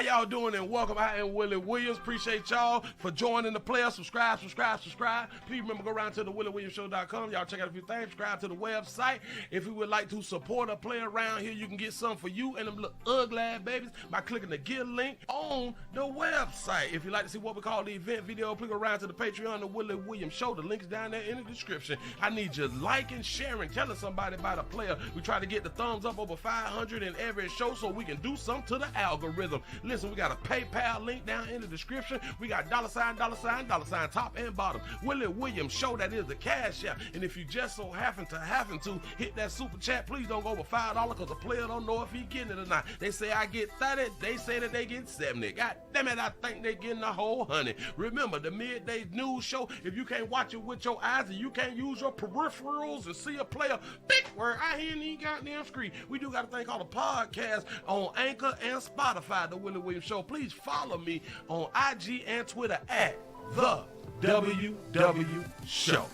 y'all doing and welcome. I am Willie Williams. Appreciate y'all for joining the player. Subscribe. Please remember, go around to the WillieWilliamsShow.com. Y'all check out a few things. Subscribe to the website. If you would like to support a player around here, you can get something for you and them little ugly ass babies by clicking the Get link on the website. If you'd like to see what we call the event video, please go around to the Patreon, the Willie Williams Show. The link's down there in the description. I need you liking, sharing, telling somebody about a player. We try to get the thumbs up over 500 in every show so we can do something to the algorithm. Listen, we got a PayPal link down in the description. We got $, top and bottom. Willie Williams Show, that is the cash app. And if you just so happen to hit that super chat, please don't go over $5 because the player don't know if he getting it or not. They say I get 30, they say that they get 70. God damn it, I think they getting a whole 100. Remember, the midday news show, if you can't watch it with your eyes and you can't use your peripherals and see a player, big word, I hear any goddamn screen. We do got a thing called a podcast on Anchor and Spotify, the Willie Williams Show. Please follow me on IG and Twitter at the WW Show.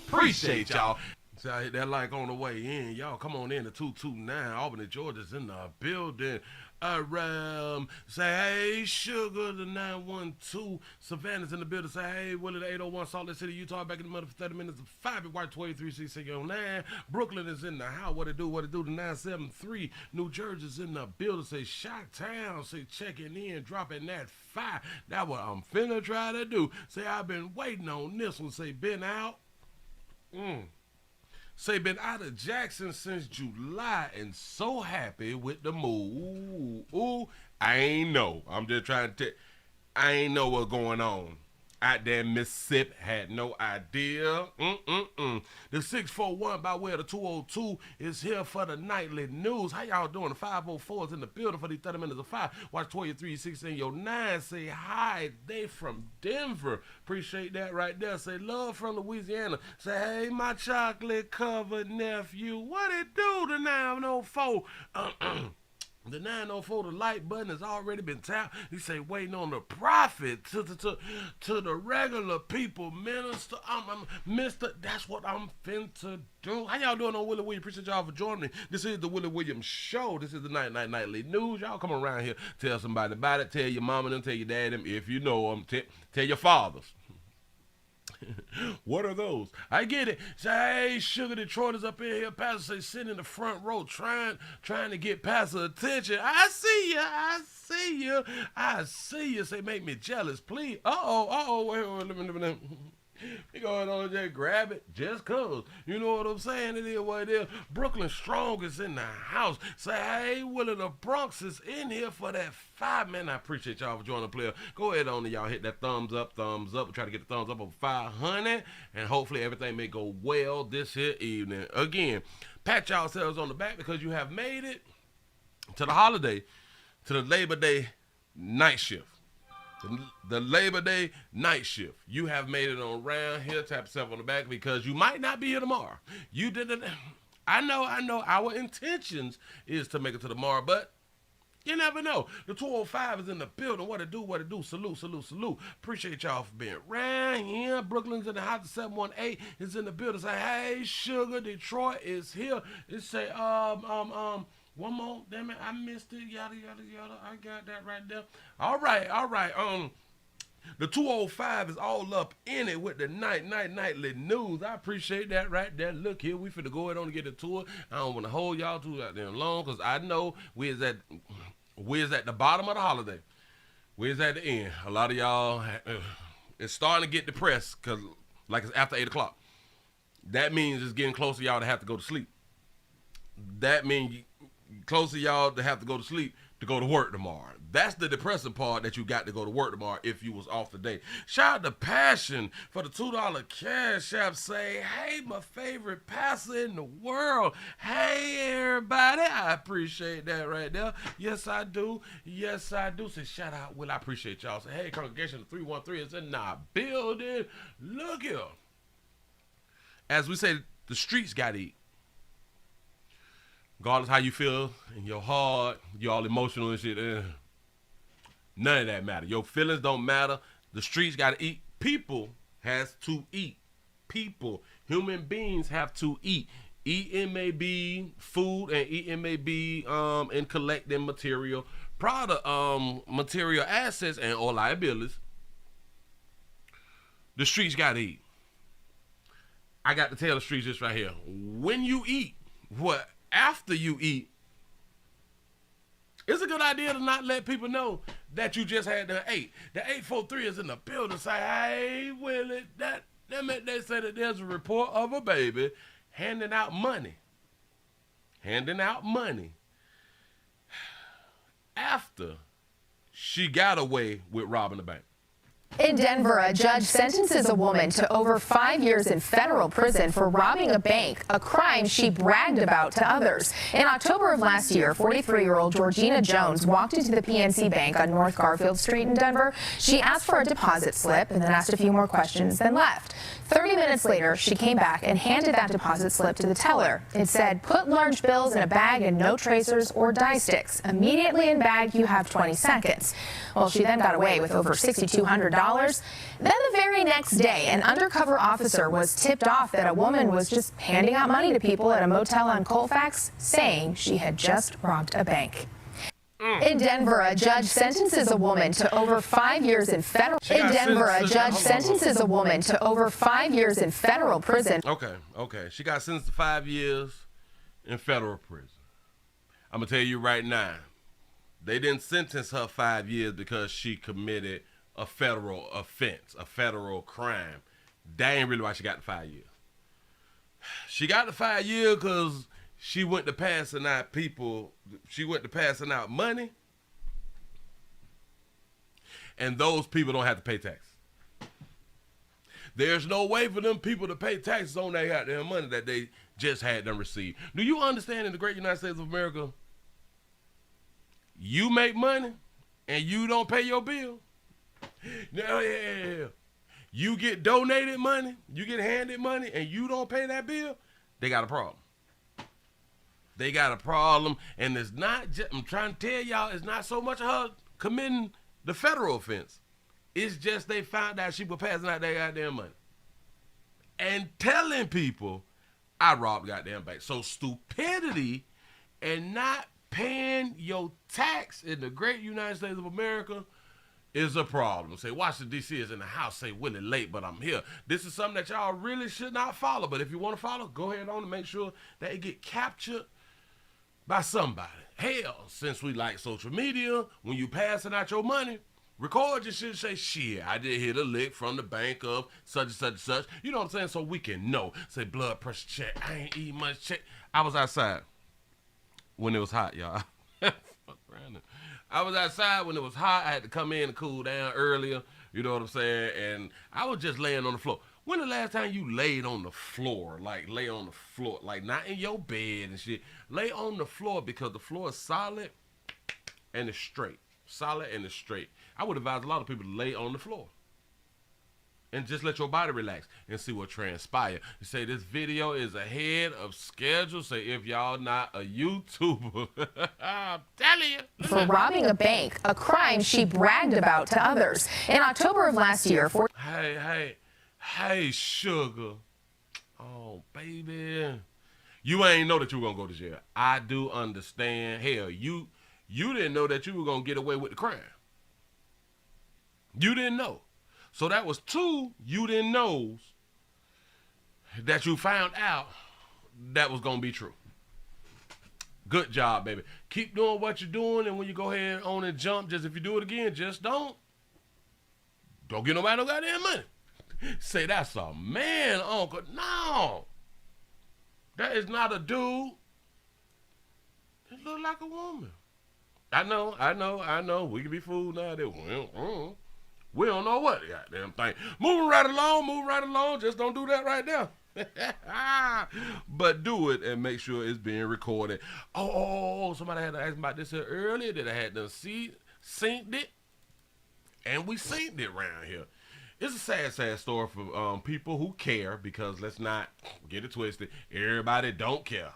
Appreciate y'all. So I hit that like on the way in. Y'all come on in to 229. Albany, Georgia's in the building. Say, hey, Sugar, the 912. Savannah's in the building. Say, hey, Willie, the 801. Salt Lake City, Utah, back in the middle for 30 minutes of 5 at White 236609. Brooklyn is in the house. What it do? The 973. New Jersey's in the building. Say, Chi-Town. Say, checking in, dropping that 5. That's what I'm finna try to do. Say, I've been waiting on this one. Say, been out. Say, been out of Jackson since July and so happy with the move. Ooh, I ain't know. I'm just trying to I ain't know what's going on. Out there in Mississippi, had no idea. The 641 by way of the 202 is here for the nightly news. How y'all doing? The 504 is in the building for these 30 minutes of 5. Watch 2316. Your 9 say hi. They from Denver. Appreciate that right there. Say love from Louisiana. Say hey, my chocolate covered nephew. What it do? The 904. The 904, the like button has already been tapped. He say waiting on the profit to the regular people, minister. Mister, that's what I'm finna do. How y'all doing on Willie Williams? Appreciate y'all for joining me. This is the Willie Williams Show. This is the nightly news. Y'all come around here, tell somebody about it. Tell your mama them, tell your dad them, if you know them. Tell your fathers. What are those? I get it. Say, hey, Sugar, Detroit is up in here. Pastor say, sitting in the front row trying to get Pastor attention. I see you. Say, make me jealous, please. Wait, let me. You go ahead on there, grab it, just cause. You know what I'm saying? It is what it is. Brooklyn Strong is in the house. Say, hey, Willie, the Bronx is in here for that 5. Man, I appreciate y'all for joining the player. Go ahead on and y'all hit that thumbs up. We try to get the thumbs up over 500, and hopefully everything may go well this here evening. Again, pat yourselves on the back because you have made it to the holiday, to the Labor Day night shift. The Labor Day night shift. You have made it on round here. Tap yourself on the back because you might not be here tomorrow. You didn't. I know. Our intentions is to make it to tomorrow, but you never know. The 205 is in the building. What it do? Salute. Appreciate y'all for being around here. Brooklyn's in the house. 718 is in the building. Say, hey, Sugar, Detroit is here. It say, one more, damn it, I missed it, yada. I got that right there. All right. The 205 is all up in it with the nightly news. I appreciate that right there. Look here, we finna go ahead on and get into it. I don't want to hold y'all too goddamn long because I know we is at the bottom of the holiday. We is at the end. A lot of y'all, it's starting to get depressed because like it's after 8 o'clock. That means it's getting close to y'all to have to go to sleep. That means close to y'all to have to go to sleep to go to work tomorrow. That's the depressing part, that you got to go to work tomorrow if you was off today. Shout out to Passion for the $2 cash app. Say, hey, my favorite pastor in the world. Hey, everybody. I appreciate that right there. Yes, I do. Say, shout out, Will. I appreciate y'all. Say, hey, congregation of 313 is in the building. Look here. As we say, the streets got to eat. Regardless how you feel in your heart, you all emotional and shit, none of that matter. Your feelings don't matter. The streets got to eat. People has to eat. People, human beings have to eat. Eating may be food and eating may be in collecting material product, material assets and or liabilities, the streets got to eat. I got to tell the streets this right here. When you eat, what after you eat, it's a good idea to not let people know that you just had the 8. The 843 is in the building. Say, hey, Willie, that meant they said that there's a report of a baby handing out money. After she got away with robbing the bank. In Denver, a judge sentences a woman to over 5 years in federal prison for robbing a bank, a crime she bragged about to others. In October of last year, 43-year-old Georgina Jones walked into the PNC Bank on North Garfield Street in Denver. She asked for a deposit slip and then asked a few more questions, then left. 30 minutes later, she came back and handed that deposit slip to the teller. It said, "Put large bills in a bag and no tracers or dye sticks. Immediately in bag, you have 20 seconds. Well, she then got away with over $6,200. Then the very next day, an undercover officer was tipped off that a woman was just handing out money to people at a motel on Colfax, saying she had just robbed a bank. In Denver, a judge sentences a woman to over 5 years in federal. In Denver, a judge sentences a woman to over 5 years in federal prison. Okay. She got sentenced to 5 years in federal prison. I'm gonna tell you right now, they didn't sentence her 5 years because she committed a federal offense, a federal crime. That ain't really why she got the 5 years. She got the 5 years because she went to passing out people. She went to passing out money, and those people don't have to pay taxes. There's no way for them people to pay taxes on their goddamn money that they just had them receive. Do you understand in the great United States of America, you make money and you don't pay your bill? Yeah. You get donated money, you get handed money, and you don't pay that bill, they got a problem. They got a problem, and it's not just, I'm trying to tell y'all, it's not so much of her committing the federal offense. It's just they found out she was passing out their goddamn money and telling people, I robbed goddamn bank. So stupidity and not paying your tax in the great United States of America is a problem. Say, Washington, D.C. is in the house. Say, Willie late, but I'm here. This is something that y'all really should not follow. But if you want to follow, go ahead on and make sure that it get captured by somebody. Hell, since we like social media, when you passing out your money, record your shit, say, shit, I did hit a lick from the bank of such and such and such. You know what I'm saying? So we can know. Say, blood pressure check. I ain't eating much check. I was outside when it was hot, y'all. Fuck Brandon. I was outside when it was hot. I had to come in and cool down earlier. You know what I'm saying? And I was just laying on the floor. When the last time you laid on the floor? Like, lay on the floor. Like, not in your bed and shit. Lay on the floor because the floor is solid and it's straight. Solid and it's straight. I would advise a lot of people to lay on the floor and just let your body relax and see what transpires. You say this video is ahead of schedule. Say if y'all not a YouTuber, I'm telling you. For robbing a bank, a crime she bragged about to others. In October of last year, Hey, sugar. Oh, baby. You ain't know that you were going to go to jail. I do understand. Hell, you didn't know that you were going to get away with the crime. You didn't know. So that was 2 you didn't know that you found out that was going to be true. Good job, baby. Keep doing what you're doing, and when you go ahead on and jump, just if you do it again, just don't get nobody no goddamn money. Say that's a man, uncle. No. That is not a dude. It look like a woman. I know. We can be fooled now. We don't know what the goddamn thing. Moving right along. Just don't do that right now. But do it and make sure it's being recorded. Oh, somebody had to ask me about this here earlier that I had to synced it. And we synced it around here. It's a sad story for people who care, because let's not get it twisted. Everybody don't care.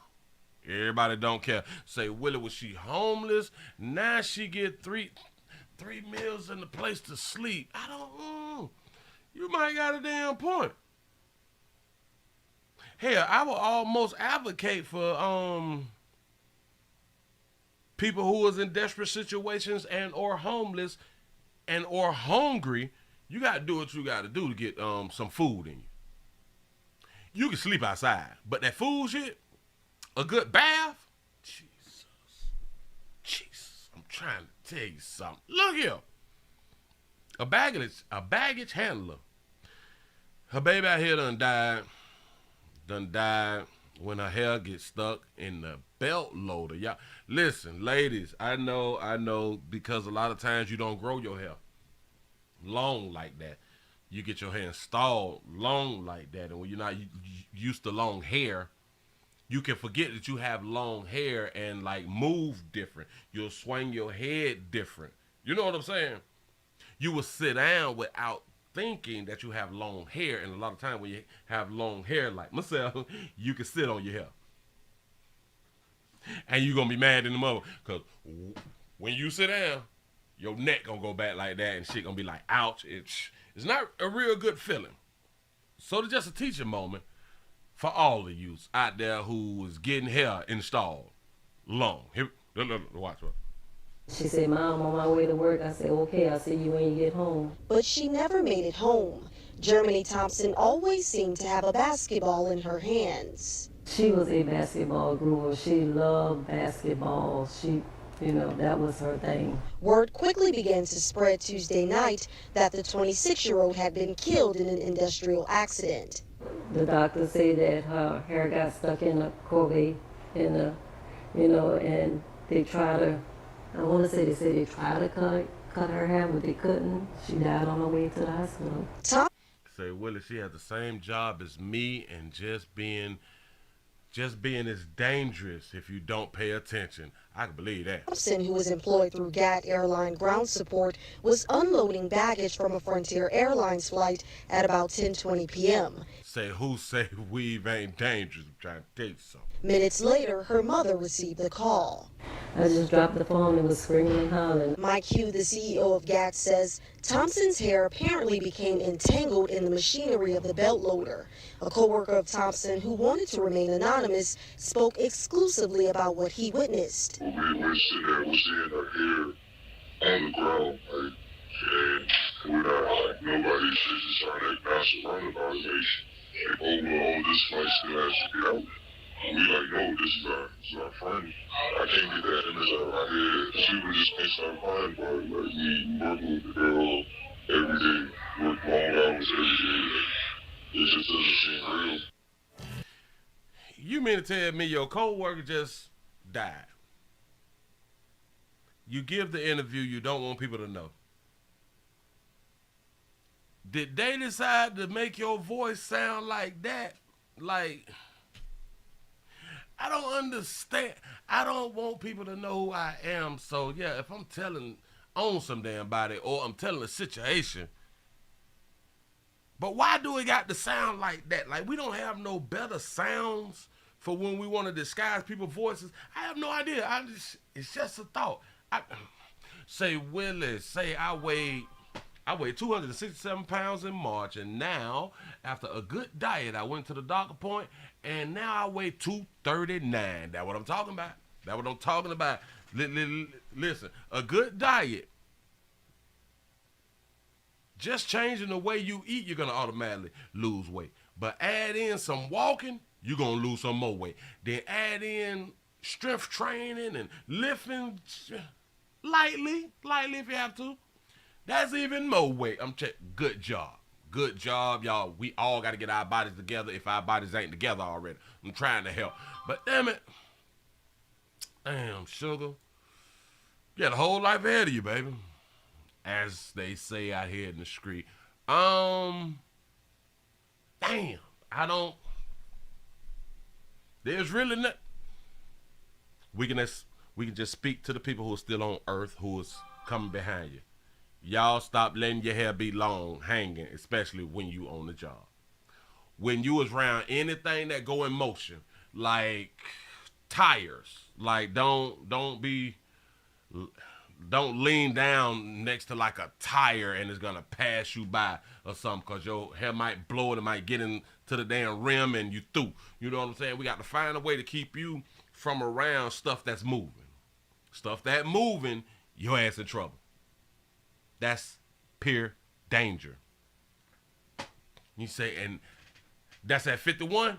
Say, Willie, was she homeless? Now she get three meals and a place to sleep. I don't know. You might got a damn point. Hell, I will almost advocate for People who was in desperate situations and or homeless and or hungry, you got to do what you got to do to get some food in you. You can sleep outside, but that food shit, a good bath, Jesus, I'm trying to tell you something. Look here, a baggage handler. Her baby out here done died when her hair gets stuck in the belt loader. Y'all, listen, ladies, I know, because a lot of times you don't grow your hair long like that. You get your hair installed long like that, and when you're not used to long hair, you can forget that you have long hair and like move different. You'll swing your head different. You know what I'm saying? You will sit down without thinking that you have long hair, and a lot of times when you have long hair like myself, you can sit on your hair. And you're going to be mad in the moment, because when you sit down, your neck going to go back like that, and shit going to be like, ouch. It's not a real good feeling. So it's just a teaching moment for all of you out there who is getting hair installed long. Here, watch. She said, Mom, I'm on my way to work. I said, okay, I'll see you when you get home. But she never made it home. Germany Thompson always seemed to have a basketball in her hands. She was a basketball grower. She loved basketball. That was her thing. Word quickly began to spread Tuesday night that the 26-year-old had been killed in an industrial accident. The doctor said that her hair got stuck in a Corvette, and they tried to, they said they tried to cut her hair, but they couldn't. She died on her way to the hospital. Say, Willie, she had the same job as me, and just being is dangerous if you don't pay attention. I can believe that. Thompson, who was employed through GAT Airline Ground Support, was unloading baggage from a Frontier Airlines flight at about 10:20 p.m. Say, who say weave ain't dangerous? I'm trying to tell you something. Minutes later, her mother received the call. I just dropped the phone and was screaming and hollering. Mike Hugh, the CEO of GAT, says Thompson's hair apparently became entangled in the machinery of the belt loader. A co-worker of Thompson, who wanted to remain anonymous, spoke exclusively about what he witnessed. We're sitting there, we're seeing her hair on the ground, and we're not, nobody's just trying to gossip around about it. This flight still has to be out. We no, this is our friend. I can't get that image out of my head. She was just can't stop crying about it. Me working with the girl every day, work long hours every day. It just doesn't seem real. You mean to tell me your co-worker just died? You give the interview you don't want people to know. Did they decide to make your voice sound like that? Like, I don't understand. I don't want people to know who I am. So, yeah, if I'm telling on some damn body or I'm telling a situation, but why do it got to sound like that? Like, we don't have no better sounds for when we want to disguise people's voices. I have no idea. It's just a thought. Say, Willie, say I weighed 267 pounds in March, and now, after a good diet, I went to the doctor point, and now I weigh 239. That's what I'm talking about. Listen, a good diet, just changing the way you eat, you're going to automatically lose weight. But add in some walking, you're going to lose some more weight. Then add in strength training and lifting lightly if you have to. That's even more weight. Good job, y'all. We all got to get our bodies together if our bodies ain't together already. I'm trying to help. But damn, sugar. You got a whole life ahead of you, baby. As they say out here in the street. There's really not. We can just speak to the people who are still on earth, who is coming behind you. Y'all stop letting your hair be long, hanging, especially when you on the job. When you is around anything that go in motion, like tires, like don't lean down next to like a tire and it's gonna pass you by or something, because your hair might blow it, it might get into the damn rim and you through. You know what I'm saying? We got to find a way to keep you from around stuff that's moving. stuff that moving, your ass in trouble. That's pure danger. You say, and that's at 51.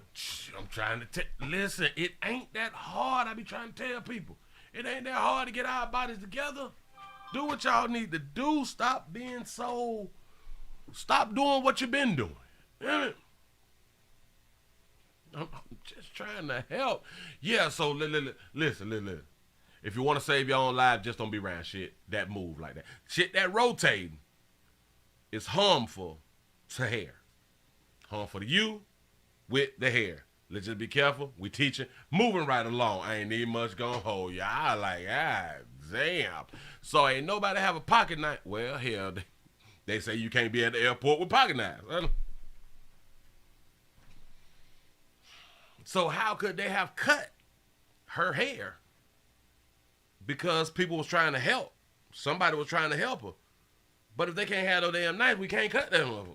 I'm trying to listen, it ain't that hard. I be trying to tell people. It ain't that hard to get our bodies together. Do what y'all need to do. Stop doing what you've been doing. Damn it. I'm just trying to help. Yeah, so listen. If you want to save your own life, just don't be around shit that move like that. Shit that rotating is harmful to hair. Harmful to you with the hair. Let's just be careful. We teaching. Moving right along. I ain't need much gonna hold you. I like, damn. So ain't nobody have a pocket knife. Well, hell, they say you can't be at the airport with pocket knives. So how could they have cut her hair? Because people was trying to help. Somebody was trying to help her. But if they can't have no damn knife, we can't cut them of them.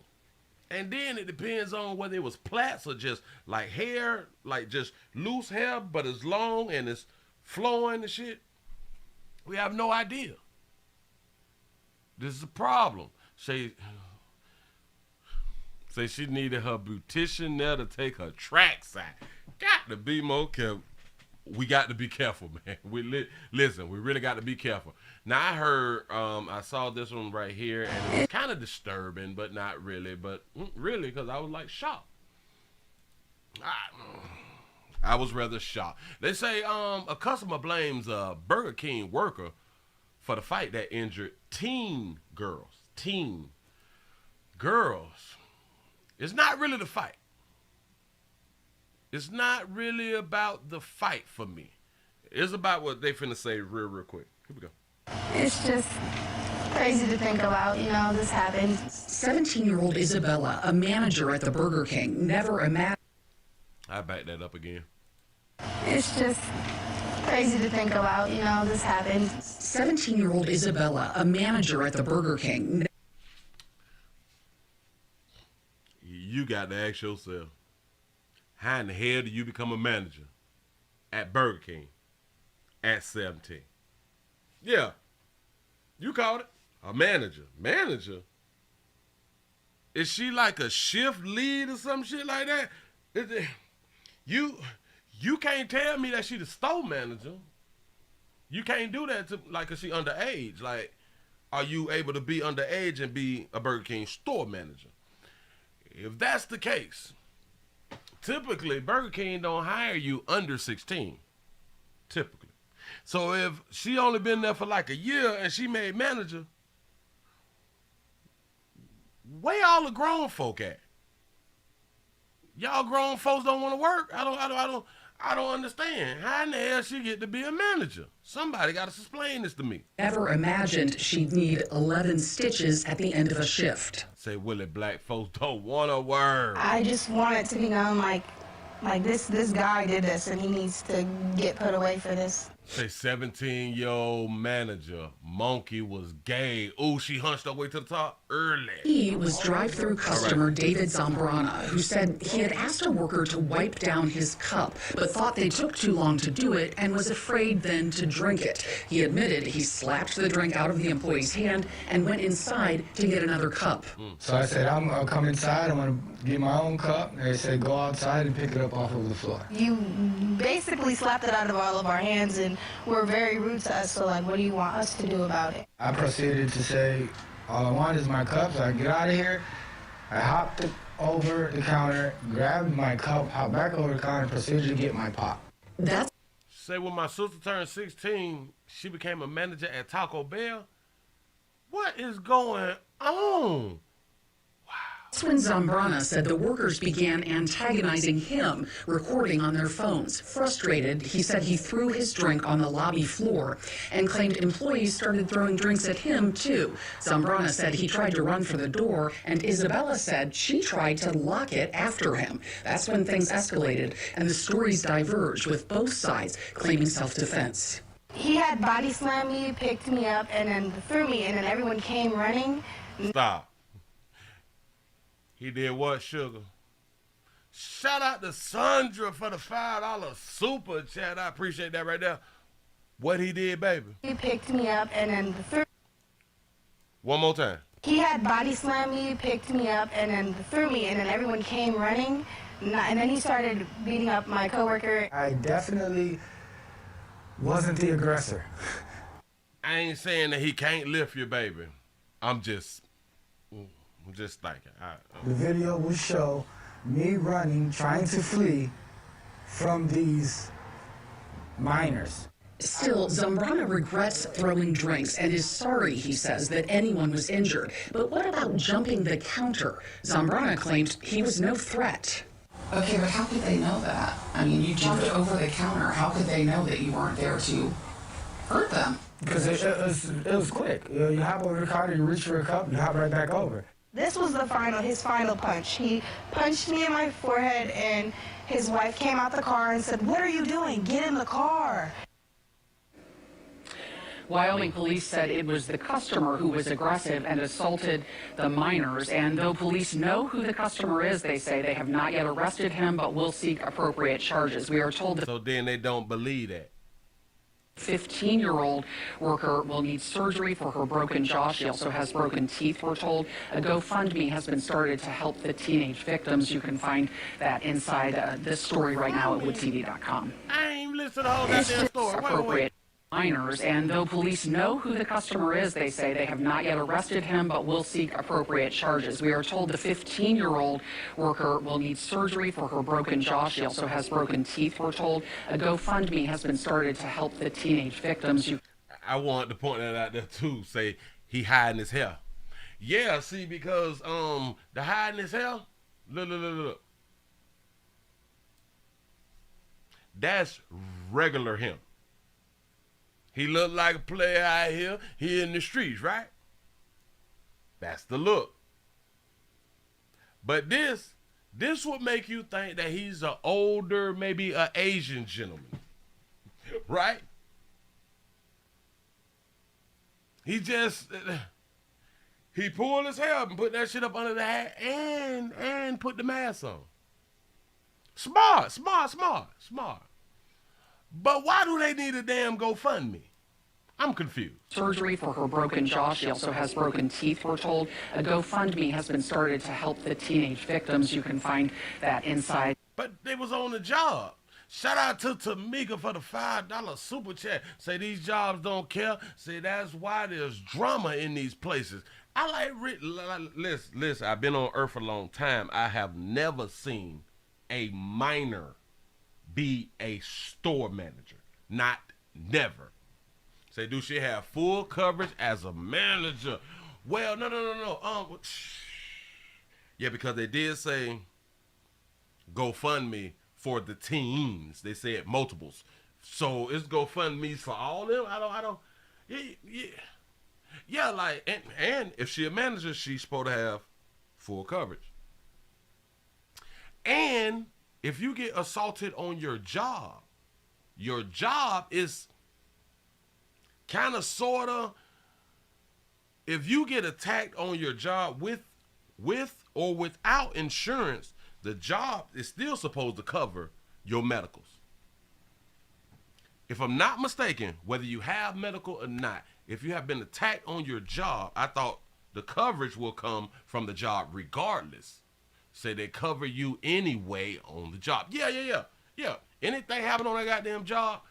And then it depends on whether it was plaits or just like hair, like just loose hair, but it's long and it's flowing and shit. We have no idea. This is a problem. Say she needed her beautician there to take her tracks out. Got to be more careful. We got to be careful, man. Listen, we really got to be careful. Now, I heard, I saw this one right here, and it was kind of disturbing, but not really. But really, because I was like shocked. I was rather shocked. They say a customer blames a Burger King worker for the fight that injured teen girls. Teen girls. It's not really the fight. It's not really about the fight for me. It's about what they finna say real quick. Here we go. It's just crazy to think about, this happened. 17-year-old Isabella, a manager at the Burger King, never imagined. I back that up again. It's just crazy to think about, this happened. 17-year-old Isabella, a manager at the Burger King. You got to ask yourself, how in the hell do you become a manager at Burger King at 17? Yeah, you called it. A manager. Manager? Is she like a shift lead or some shit like that? You can't tell me that she the store manager. You can't do that to, like, cause she underage. Like, are you able to be underage and be a Burger King store manager? If that's the case, typically Burger King don't hire you under 16. Typically. So if she only been there for like a year and she made manager, where all the grown folk at? Y'all grown folks don't want to work. I don't understand. How in the hell she get to be a manager? Somebody got to explain this to me. Never imagined she'd need 11 stitches at the end of a shift. Say, Willie, black folks don't want to work. I just want it to be known like this guy did this and he needs to get put away for this. Say 17-year-old manager, Monkey was gay. Ooh, she hunched her way to the top early. He was drive-through customer David Zambrana, who said he had asked a worker to wipe down his cup, but thought they took too long to do it and was afraid then to drink it. He admitted he slapped the drink out of the employee's hand and went inside to get another cup. So I said, I'm going to come inside, I'm going to get my own cup. And they said, go outside and pick it up off of the floor. You basically slapped it out of all of our hands and were very rude to us, so what do you want us to do about it? I proceeded to say, all I want is my cup, so I get out of here. I hopped over the counter, grabbed my cup, hopped back over the counter, and proceeded to get my pop. That's Say when my sister turned 16, she became a manager at Taco Bell. What is going on? when Zambrana said the workers began antagonizing him, recording on their phones. Frustrated, he said he threw his drink on the lobby floor and claimed employees started throwing drinks at him, too. Zambrana said he tried to run for the door, and Isabella said she tried to lock it after him. That's when things escalated, and the stories diverged, with both sides claiming self-defense. He had body slammed me, picked me up, and then threw me, and then everyone came running. Stop. He did what, Sugar? Shout out to Sandra for the $5 super chat. I appreciate that right there. What he did, baby? He picked me up and then threw. One more time. He had body slammed me, picked me up, and then threw me, and then everyone came running, and then he started beating up my coworker. I definitely wasn't the aggressor. I ain't saying that he can't lift your baby. I'm just thinking. The video will show me running, trying to flee from these minors. Still, Zambrana regrets throwing drinks and is sorry, he says, that anyone was injured. But what about jumping the counter? Zambrana claimed he was no threat. Okay, but how could they know that? I mean, you jumped over the counter. How could they know that you weren't there to hurt them? Because it was quick. You hop over the counter, you reach for a cup, you hop right back over. This was his final punch. He punched me in my forehead, and his wife came out the car and said, "What are you doing? Get in the car." Wyoming police said it was the customer who was aggressive and assaulted the minors. And though police know who the customer is, they say they have not yet arrested him, but will seek appropriate charges. We are told that. So then they don't believe that. 15-year-old worker will need surgery for her broken jaw. She also has broken teeth, we're told. A GoFundMe has been started to help the teenage victims. You can find that inside this story right now at woodtv.com. I ain't listening to the whole goddamn story. Wait. Minors, and though police know who the customer is, they say they have not yet arrested him, but will seek appropriate charges. We are told the 15-year-old worker will need surgery for her broken jaw. She also has broken teeth, we're told. A GoFundMe has been started to help the teenage victims. I want to point that out there too. Say he hiding his hair. Yeah, see, because the hiding his hair. Look. That's regular him. He look like a player out here. He in the streets, right? That's the look. But this would make you think that he's an older, maybe an Asian gentleman, right? He pulled his hair up and put that shit up under the hat and put the mask on. Smart. But why do they need a damn GoFundMe? I'm confused. Surgery for her broken jaw. She also has broken teeth, we're told. A GoFundMe has been started to help the teenage victims. You can find that inside. But they was on the job. Shout out to Tamika for the $5 super chat. Say these jobs don't care. Say that's why there's drama in these places. I listen, I've been on Earth a long time. I have never seen a minor be a store manager. Not never. Say, do she have full coverage as a manager? Well, no. Yeah, because they did say GoFundMe for the teens. They said multiples. So it's GoFundMe for all of them. I don't. Yeah. Like, and if she a manager, she's supposed to have full coverage. And if you get assaulted on your job is kind of, sort of, if you get attacked on your job with or without insurance, the job is still supposed to cover your medicals. If I'm not mistaken, whether you have medical or not, if you have been attacked on your job, I thought the coverage will come from the job regardless. Say they cover you anyway on the job. Yeah. Anything happen on that goddamn job,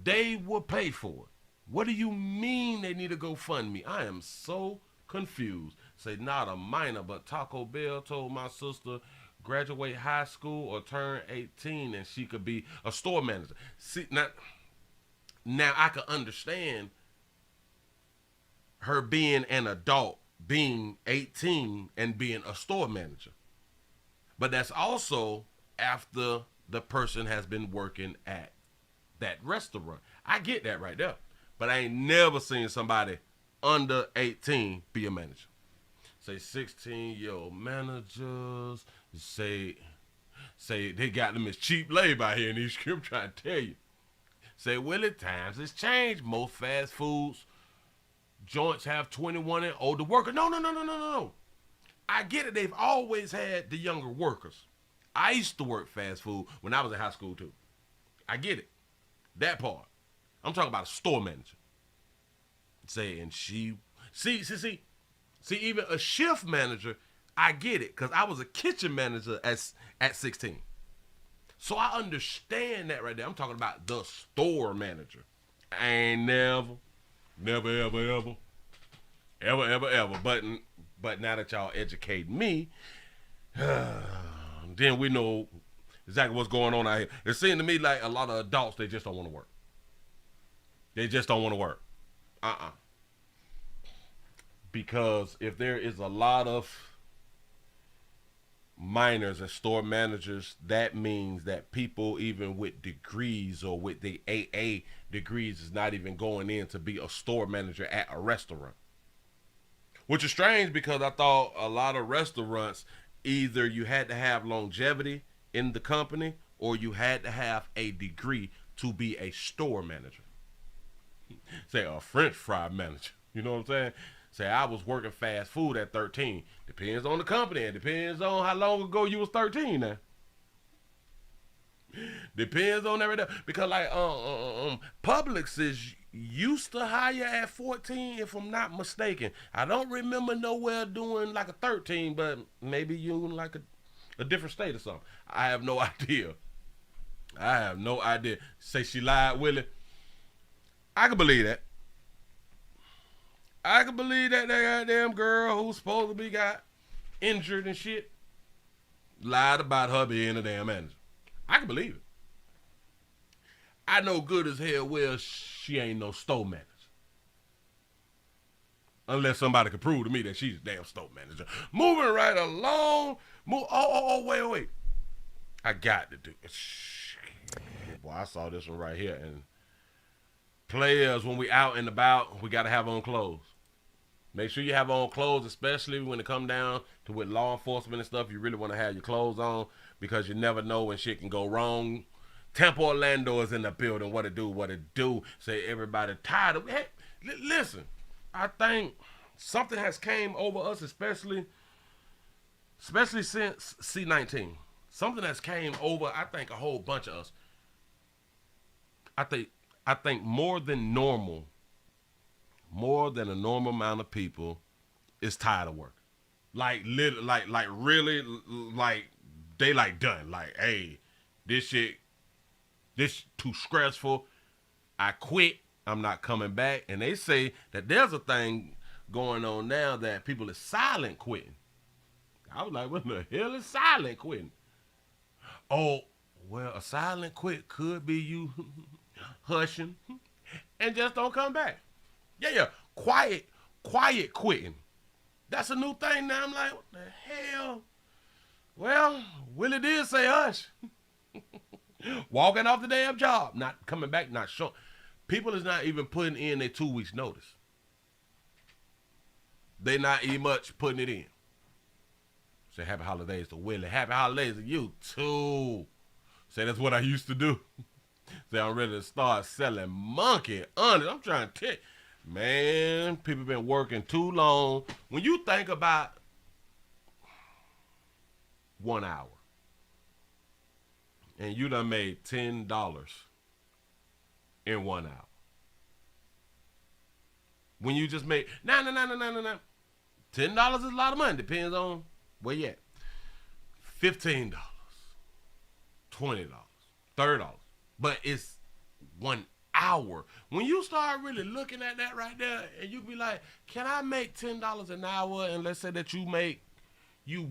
they will pay for it. What do you mean they need to GoFundMe? I am so confused. Say not a minor, but Taco Bell told my sister graduate high school or turn 18 and she could be a store manager. See, now I can understand her being an adult, being 18 and being a store manager. But that's also after the person has been working at that restaurant. I get that right there. But I ain't never seen somebody under 18 be a manager. Say 16-year-old managers, say they got them as cheap labor out here in these scripts, trying to tell you. Say, Willie, times has changed. Most fast foods joints have 21 and older workers. No. I get it. They've always had the younger workers. I used to work fast food when I was in high school too. I get it. That part. I'm talking about a store manager. Saying she, see, even a shift manager, I get it, because I was a kitchen manager at 16. So I understand that right there. I'm talking about the store manager. I ain't never, ever. But now that y'all educate me, then we know exactly what's going on out here. It seems to me like a lot of adults, they just don't want to work. They just don't want to work. Because if there is a lot of minors and store managers, that means that people even with degrees or with the AA degrees is not even going in to be a store manager at a restaurant. Which is strange, because I thought a lot of restaurants, either you had to have longevity in the company or you had to have a degree to be a store manager. Say a French fry manager. You know what I'm saying? Say I was working fast food at 13. Depends on the company. It depends on how long ago you was 13 now. Depends on everything. Because like Publix is used to hire at 14, if I'm not mistaken. I don't remember nowhere doing like a 13, but maybe you in like a different state or something. I have no idea. Say she lied, Willie. I can believe that. I can believe that goddamn girl who's supposed to be got injured and shit lied about her being a damn manager. I can believe it. I know good as hell well she ain't no store manager. Unless somebody could prove to me that she's a damn store manager. Moving right along. Wait. I got to do it. Boy, I saw this one right here. And players, when we out and about, we got to have on clothes. Make sure you have on clothes, especially when it come down to with law enforcement and stuff. You really want to have your clothes on, because you never know when shit can go wrong. Tampa Orlando is in the building. What it do. Say everybody tired of it. Hey, listen, I think something has came over us, especially since C-19. Something has came over, I think, a whole bunch of us. I think more than a normal amount of people is tired of work. Like really, they like done. Like, hey, this too stressful. I quit. I'm not coming back. And they say that there's a thing going on now that people is silent quitting. I was like, what the hell is silent quitting? Oh, well, a silent quit could be you hushing and just don't come back. Yeah. Quiet quitting. That's a new thing now. I'm like, what the hell? Well, Willie did say hush. Walking off the damn job, not coming back, not showing. People is not even putting in their 2 weeks notice. They not even much putting it in. Say happy holidays to Willie. Happy holidays to you too. Say that's what I used to do. Say I'm ready to start selling monkey honest. I'm trying to tell you, man, people been working too long. When you think about 1 hour and you done made $10 in 1 hour. When you just made, no. $10 is a lot of money. Depends on where you at. $15, $20, $30. But it's 1 hour. When you start really looking at that right there, and you be like, can I make $10 an hour? And let's say that you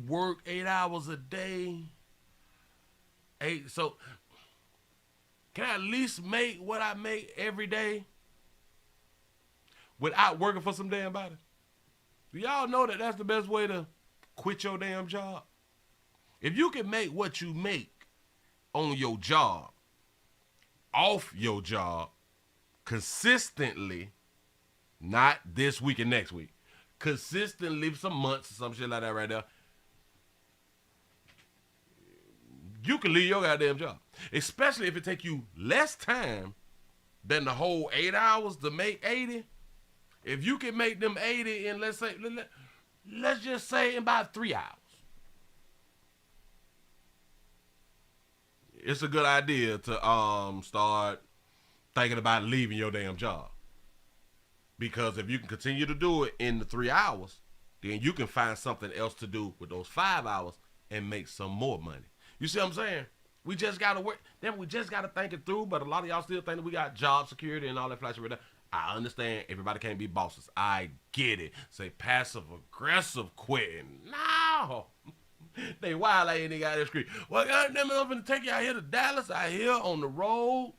work 8 hours a day. So can I at least make what I make every day without working for some damn body? Do y'all know that that's the best way to quit your damn job? If you can make what you make on your job, off your job, consistently, not this week and next week, consistently some months or some shit like that right there, you can leave your goddamn job. Especially if it take you less time than the whole 8 hours to make 80. If you can make them 80 in, let's just say in about 3 hours. It's a good idea to start thinking about leaving your damn job. Because if you can continue to do it in the 3 hours, then you can find something else to do with those 5 hours and make some more money. You see what I'm saying? We just got to work. Then we just got to think it through. But a lot of y'all still think that we got job security and all that flash right there. I understand everybody can't be bosses. I get it. Say passive aggressive quitting. No. They wild like they got that street. Well, goddamn it, I'm going to take y'all here to Dallas. I here on the road.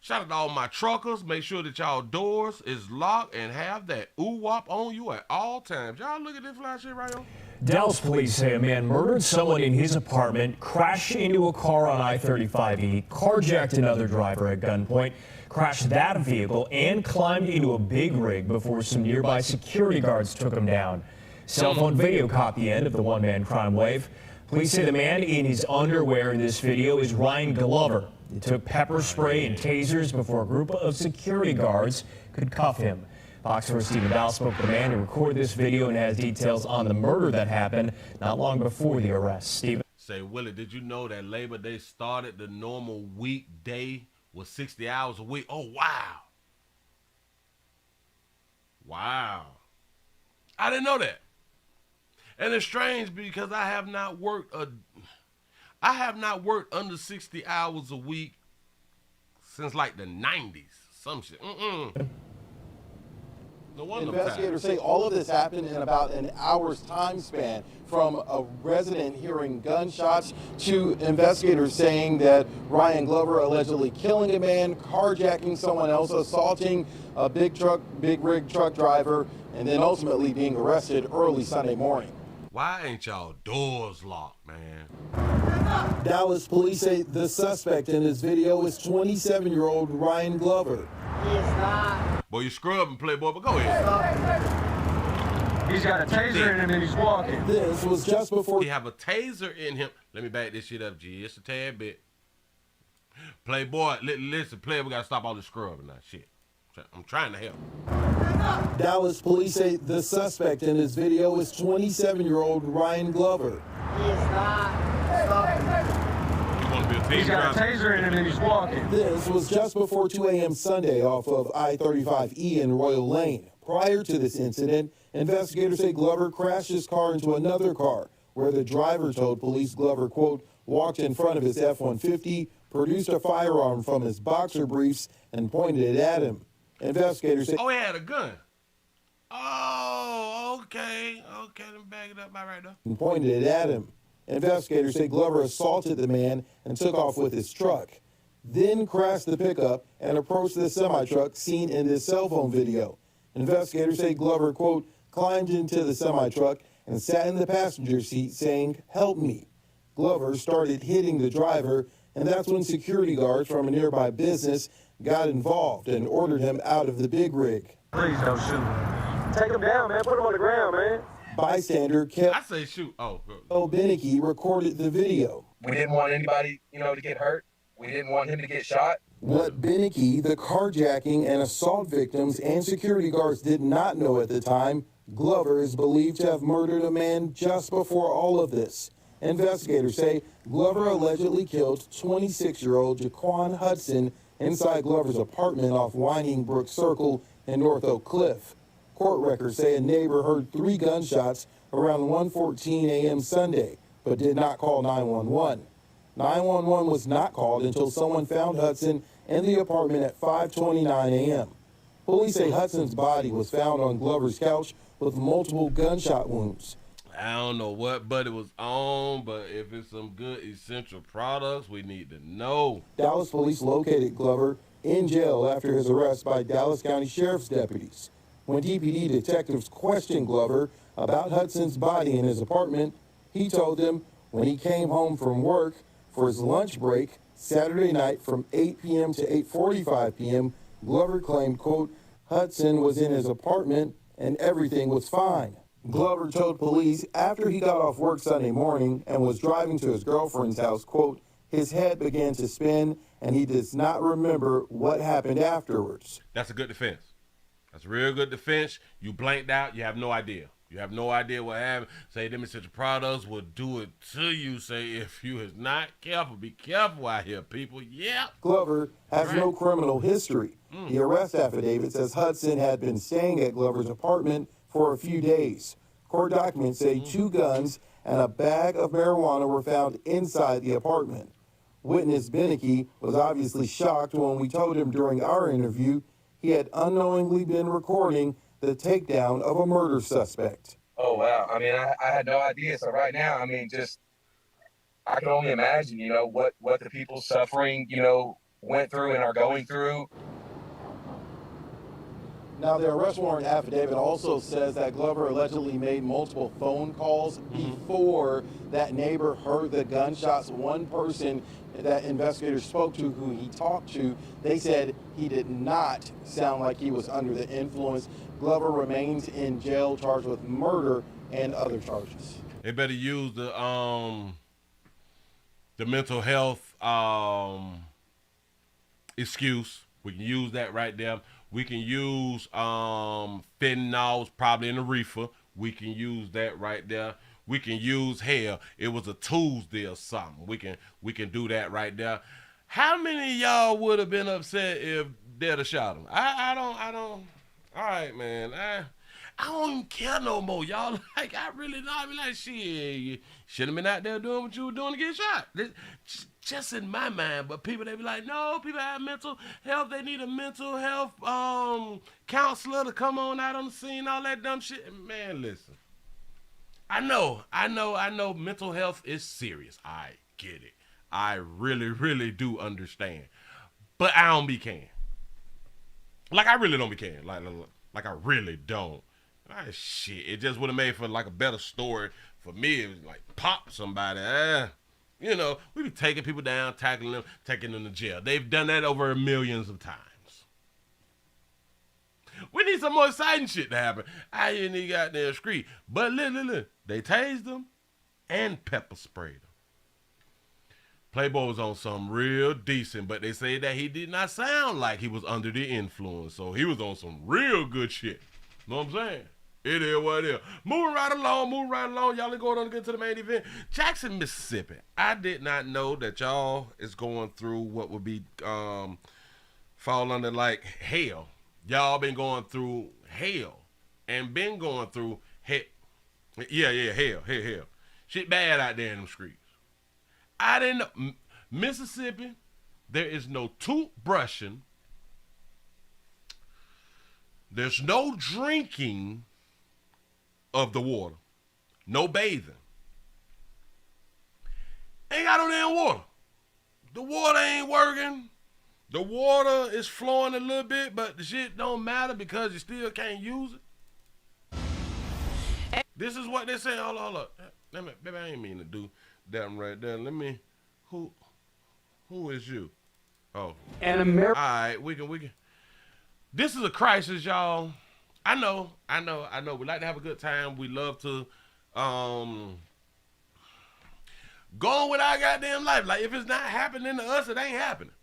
Shout out to all my truckers. Make sure that y'all doors is locked and have that ooh-wop on you at all times. Y'all look at this flash shit right here. Dallas police say a man murdered someone in his apartment, crashed into a car on I-35E, carjacked another driver at gunpoint, crashed that vehicle, and climbed into a big rig before some nearby security guards took him down. Cell phone video caught the end of the one-man crime wave. Police say the man in his underwear in this video is Ryan Glover. It took pepper spray and tasers before a group of security guards could cuff him. Fox 4's Stephen Dow spoke to the man who recorded this video and has details on the murder that happened not long before the arrest. Stephen. Say, Willie, did you know that Labor Day started the normal weekday with 60 hours a week? Oh, wow. Wow. I didn't know that. And it's strange because I have not worked under 60 hours a week since like the 90s. Some shit. No wonder. Investigators say all of this happened in about an hour's time span, from a resident hearing gunshots to investigators saying that Ryan Glover allegedly killing a man, carjacking someone else, assaulting a big rig truck driver, and then ultimately being arrested early Sunday morning. Why ain't y'all doors locked, man? Dallas police say the suspect in this video is 27-year-old Ryan Glover. He is not. Boy, you scrubbing, playboy, but go ahead. He's got a taser in him and he's walking. This was just before he have a taser in him. Let me back this shit up, G. Just a tad bit. Playboy, listen, player, we gotta stop all this scrubbing now. Shit. I'm trying to help. Dallas police say the suspect in this video is 27-year-old Ryan Glover. He is not. He's got a taser in him and he's walking. This was just before 2 a.m. Sunday off of I-35E in Royal Lane. Prior to this incident, investigators say Glover crashed his car into another car, where the driver told police Glover, quote, walked in front of his F-150, produced a firearm from his boxer briefs, and pointed it at him. Investigators say... Oh, he had a gun. Oh, okay. Okay, let me back it up right there. And pointed it at him. Investigators say Glover assaulted the man and took off with his truck, then crashed the pickup and approached the semi-truck seen in this cell phone video. Investigators say Glover, quote, climbed into the semi-truck and sat in the passenger seat saying, help me. Glover started hitting the driver, and that's when security guards from a nearby business got involved and ordered him out of the big rig. Please don't shoot. Take him down, man. Put him on the ground, man. Bystander I say shoot. Oh, Beneke recorded the video. We didn't want anybody, to get hurt. We didn't want him to get shot. What Beneke, the carjacking and assault victims and security guards did not know at the time, Glover is believed to have murdered a man just before all of this. Investigators say Glover allegedly killed 26-year-old Jaquan Hudson inside Glover's apartment off Winding Brook Circle in North Oak Cliff. Court records say a neighbor heard 3 gunshots around 1:14 a.m. Sunday, but did not call 911. 911 was not called until someone found Hudson in the apartment at 5:29 a.m. Police say Hudson's body was found on Glover's couch with multiple gunshot wounds. I don't know what buddy was on, but if it's some good essential products, we need to know. Dallas police located Glover in jail after his arrest by Dallas County Sheriff's deputies. When DPD detectives questioned Glover about Hudson's body in his apartment, he told them when he came home from work for his lunch break Saturday night from 8 p.m. to 8:45 p.m., Glover claimed, quote, Hudson was in his apartment and everything was fine. Glover told police after he got off work Sunday morning and was driving to his girlfriend's house, quote, his head began to spin and he does not remember what happened afterwards. That's a good defense. That's a real good defense. You blanked out. You have no idea. You have no idea what happened. Say them essential products will do it to you. Say if you is not careful, be careful out here, people. Yeah. Glover has no criminal history. The arrest affidavit says Hudson had been staying at Glover's apartment for a few days. Court documents say 2 guns and a bag of marijuana were found inside the apartment. Witness Beneke was obviously shocked when we told him during our interview he had unknowingly been recording the takedown of a murder suspect. Oh, wow. I mean, I had no idea. So right now, I mean, I can only imagine, what the people suffering, went through and are going through. Now, the arrest warrant affidavit also says that Glover allegedly made multiple phone calls before that neighbor heard the gunshots. One person that investigators spoke to, who he talked to, they said he did not sound like he was under the influence. Glover remains in jail, charged with murder and other charges. They better use the mental health excuse. We can use that right there. We can use fentanyl, probably in the reefer. We can use that right there. We can use hell. It was a Tuesday or something. We can do that right there. How many of y'all would have been upset if they'd have shot him? I don't. All right, man. I don't even care no more, y'all. Like, I really don't. I be like, shit, you should have been out there doing what you were doing to get shot. Just in my mind. But people, they be like, no, people have mental health. They need a mental health counselor to come on out on the scene, all that dumb shit. Man, listen. I know mental health is serious. I get it. I really, really do understand. But I don't be caring. Like, I really don't be caring. Like I really don't. Shit, it just would have made for like a better story for me. It was like pop somebody. We be taking people down, tackling them, taking them to jail. They've done that over millions of times. We need some more exciting shit to happen out here in the goddamn street. But look, they tased them and pepper sprayed them. Playboy was on something real decent, but they say that he did not sound like he was under the influence. So he was on some real good shit. Know what I'm saying? It is what it is. Moving right along. Y'all are going on to get to the main event. Jackson, Mississippi. I did not know that y'all is going through what would be fall under like hell. Y'all been going through hell and been going through hell. Yeah, hell. Shit bad out there in them streets. I didn't know. Mississippi, there is no toothbrushing. There's no drinking of the water. No bathing. Ain't got no damn water. The water ain't working. The water is flowing a little bit, but the shit don't matter because you still can't use it. This is what they say. Hold on. Baby, I ain't mean to do that right there. Let me. Who is you? Oh. And America. All right, we can. This is a crisis, y'all. I know. We like to have a good time. We love to go on with our goddamn life. Like, if it's not happening to us, it ain't happening.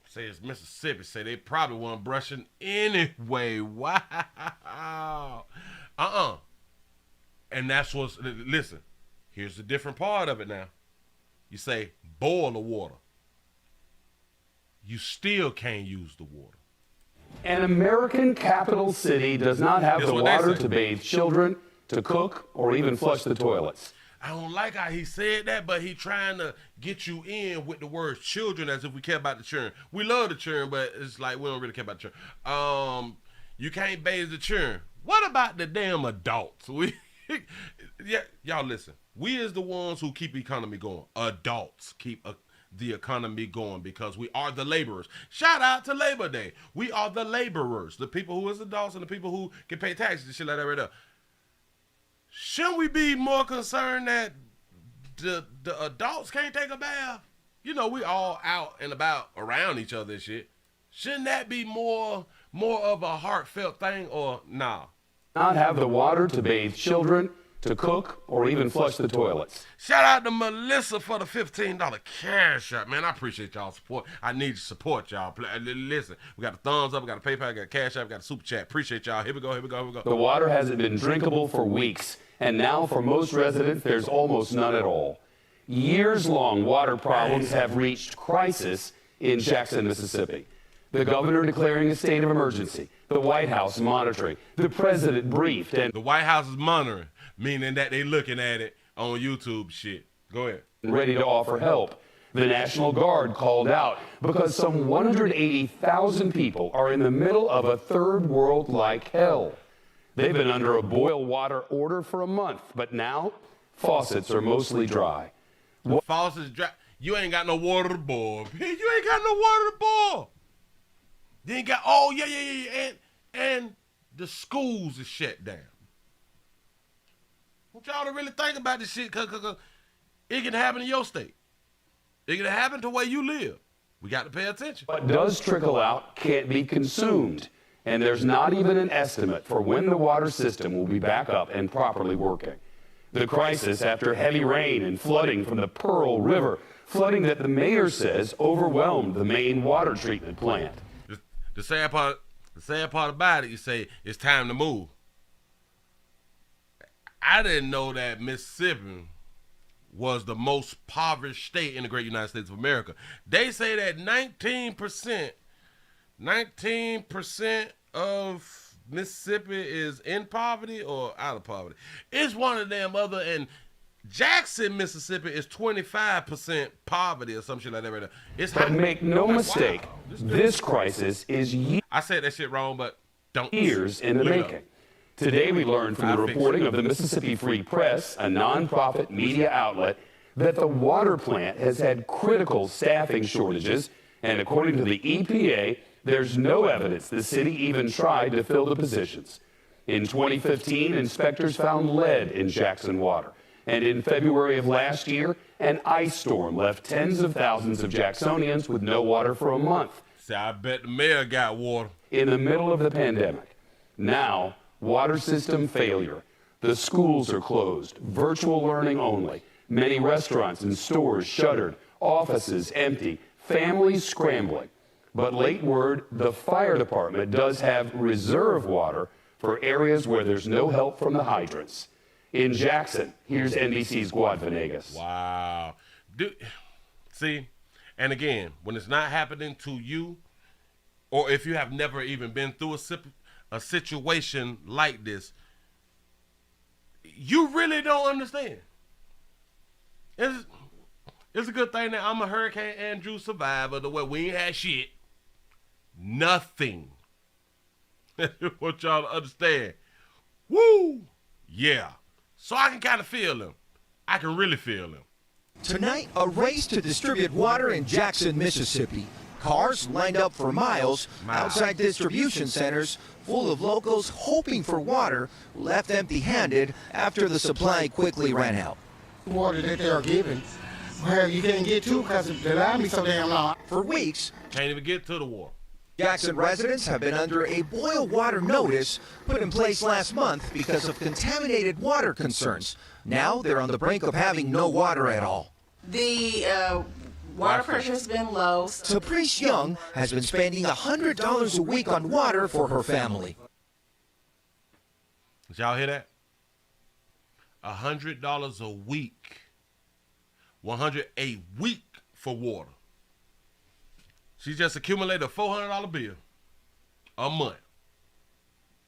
Say it's Mississippi. Say they probably weren't brushing anyway. Wow. And that's what's, listen, here's the different part of it now. You say boil the water. You still can't use the water. An American capital city does not have the water to bathe children, to cook, or even flush the toilets. I don't like how he said that, but he trying to get you in with the word children as if we care about the children. We love the children, but it's like we don't really care about the children. You can't bathe the children. What about the damn adults? Y'all listen. We is the ones who keep the economy going. Adults keep the economy going because we are the laborers. Shout out to Labor Day. We are the laborers, the people who is adults and the people who can pay taxes and shit like that right there. Shouldn't we be more concerned that the adults can't take a bath? You know, we all out and about around each other and shit. Shouldn't that be more of a heartfelt thing or nah? Not have the water to bathe children, to cook, or even flush the toilets. Shout out to Melissa for the $15 cash app, man. I appreciate y'all support. I need your support, y'all. Listen, we got a thumbs up, we got a PayPal, we got a cash app, we got a super chat. Appreciate y'all. Here we go. The water hasn't been drinkable for weeks, and now for most residents, there's almost none at all. Years-long water problems have reached crisis in Jackson, Mississippi. The governor declaring a state of emergency, the White House monitoring, the president briefed, and the White House is monitoring, meaning that they looking at it on YouTube shit. Go ahead. Ready to offer help. The National Guard called out because some 180,000 people are in the middle of a third world-like hell. They've been under a boil water order for a month, but now faucets are mostly dry. Faucets dry. You ain't got no water to boil. You ain't got no water to boil. You ain't got, and the schools is shut down. I want y'all to really think about this shit, cause it can happen in your state. It can happen to where you live. We got to pay attention. What does trickle out can't be consumed, and there's not even an estimate for when the water system will be back up and properly working. The crisis after heavy rain and flooding from the Pearl River, flooding that the mayor says overwhelmed the main water treatment plant. The sad part about it, you say it's time to move. I didn't know that Mississippi was the most impoverished state in the great United States of America. They say that 19% of Mississippi is in poverty or out of poverty. It's one of them other, and Jackson, Mississippi is 25% poverty or some shit like that right now. It's but make no mistake, this crisis is I said that shit wrong, but don't years in the making. Today we learned from the reporting of the Mississippi Free Press, a nonprofit media outlet, that the water plant has had critical staffing shortages, and according to the EPA, there's no evidence the city even tried to fill the positions. In 2015, inspectors found lead in Jackson water. And in February of last year, an ice storm left tens of thousands of Jacksonians with no water for a month. See, I bet the mayor got water. In the middle of the pandemic. Now, water system failure. The schools are closed, virtual learning only. Many restaurants and stores shuttered, offices empty, families scrambling. But late word, the fire department does have reserve water for areas where there's no help from the hydrants. In Jackson, here's NBC's Guad Venegas. Wow. See, and again, when it's not happening to you, or if you have never even been through a situation like this, you really don't understand. It's a good thing that I'm a Hurricane Andrew survivor, the way we ain't had shit. Nothing. I want y'all to understand. Woo! Yeah. So I can kind of feel them. I can really feel them. Tonight, a race to distribute water in Jackson, Mississippi. Cars lined up for miles outside distribution centers full of locals hoping for water, left empty-handed after the supply quickly ran out. Water that they are giving, well, you can't get to because the line be so damn long. For weeks, can't even get to the water. Jackson residents have been under a boil water notice put in place last month because of contaminated water concerns. Now they're on the brink of having no water at all. The water pressure has been low. Caprice Young has been spending $100 a week on water for her family. Did y'all hear that? $100 a week. $100 a week for water. She just accumulated a $400 bill a month.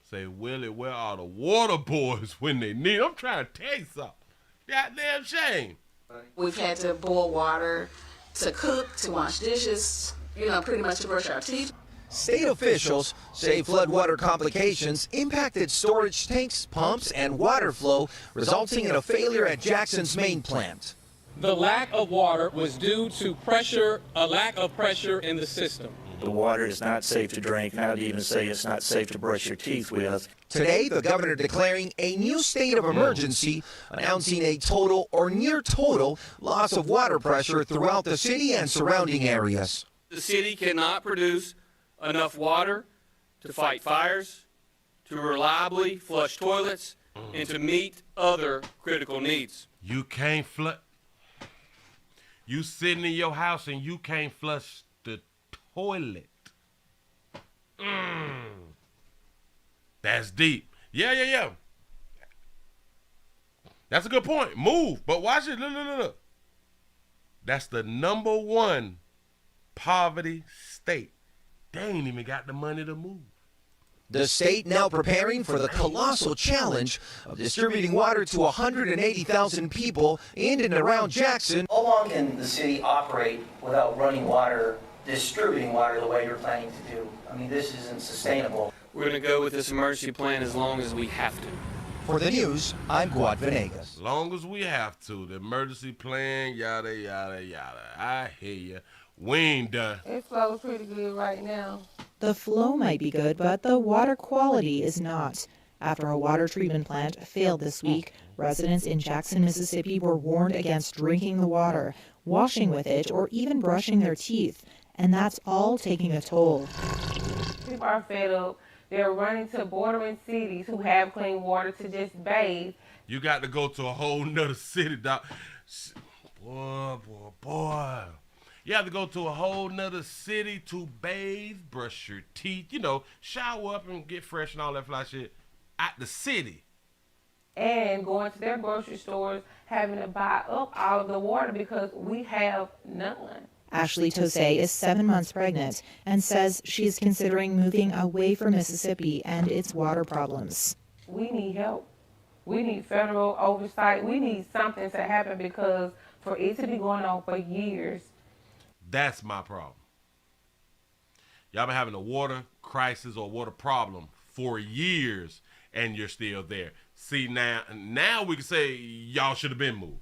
Say, Willie, where are the water boys when they need? I'm trying to tell you something. Goddamn shame. We've had to boil water to cook, to wash dishes, pretty much to brush our teeth. State officials say floodwater complications impacted storage tanks, pumps, and water flow, resulting in a failure at Jackson's main plant. The lack of water was due to a lack of pressure in the system. The water is not safe to drink. How do you even say it's not safe to brush your teeth with? Today, the governor declaring a new state of emergency, announcing a total or near total loss of water pressure throughout the city and surrounding areas. The city cannot produce enough water to fight fires, to reliably flush toilets, and to meet other critical needs. You can't flush. You sitting in your house and you can't flush the toilet. That's deep. Yeah. That's a good point. Move. But watch it. Look. That's the #1 poverty state. They ain't even got the money to move. The state now preparing for the colossal challenge of distributing water to 180,000 people in and around Jackson. How long can the city operate without running water, distributing water the way you're planning to do? I mean, this isn't sustainable. We're going to go with this emergency plan as long as we have to. For the news, I'm Guad Venegas. As long as we have to. The emergency plan, yada, yada, yada. I hear you. We ain't done. It flows pretty good right now. The flow might be good, but the water quality is not. After a water treatment plant failed this week, residents in Jackson, Mississippi were warned against drinking the water, washing with it, or even brushing their teeth. And that's all taking a toll. People are fed up. They're running to bordering cities who have clean water to just bathe. You got to go to a whole nother city, doc. Boy. You have to go to a whole nother city to bathe, brush your teeth, shower up and get fresh and all that fly shit at the city. And going to their grocery stores, having to buy up all of the water because we have none. Ashley Tosay is 7 months pregnant and says she is considering moving away from Mississippi and its water problems. We need help. We need federal oversight. We need something to happen because for it to be going on for years. That's my problem. Y'all been having a water crisis or water problem for years, and you're still there. See, now we can say y'all should have been moved.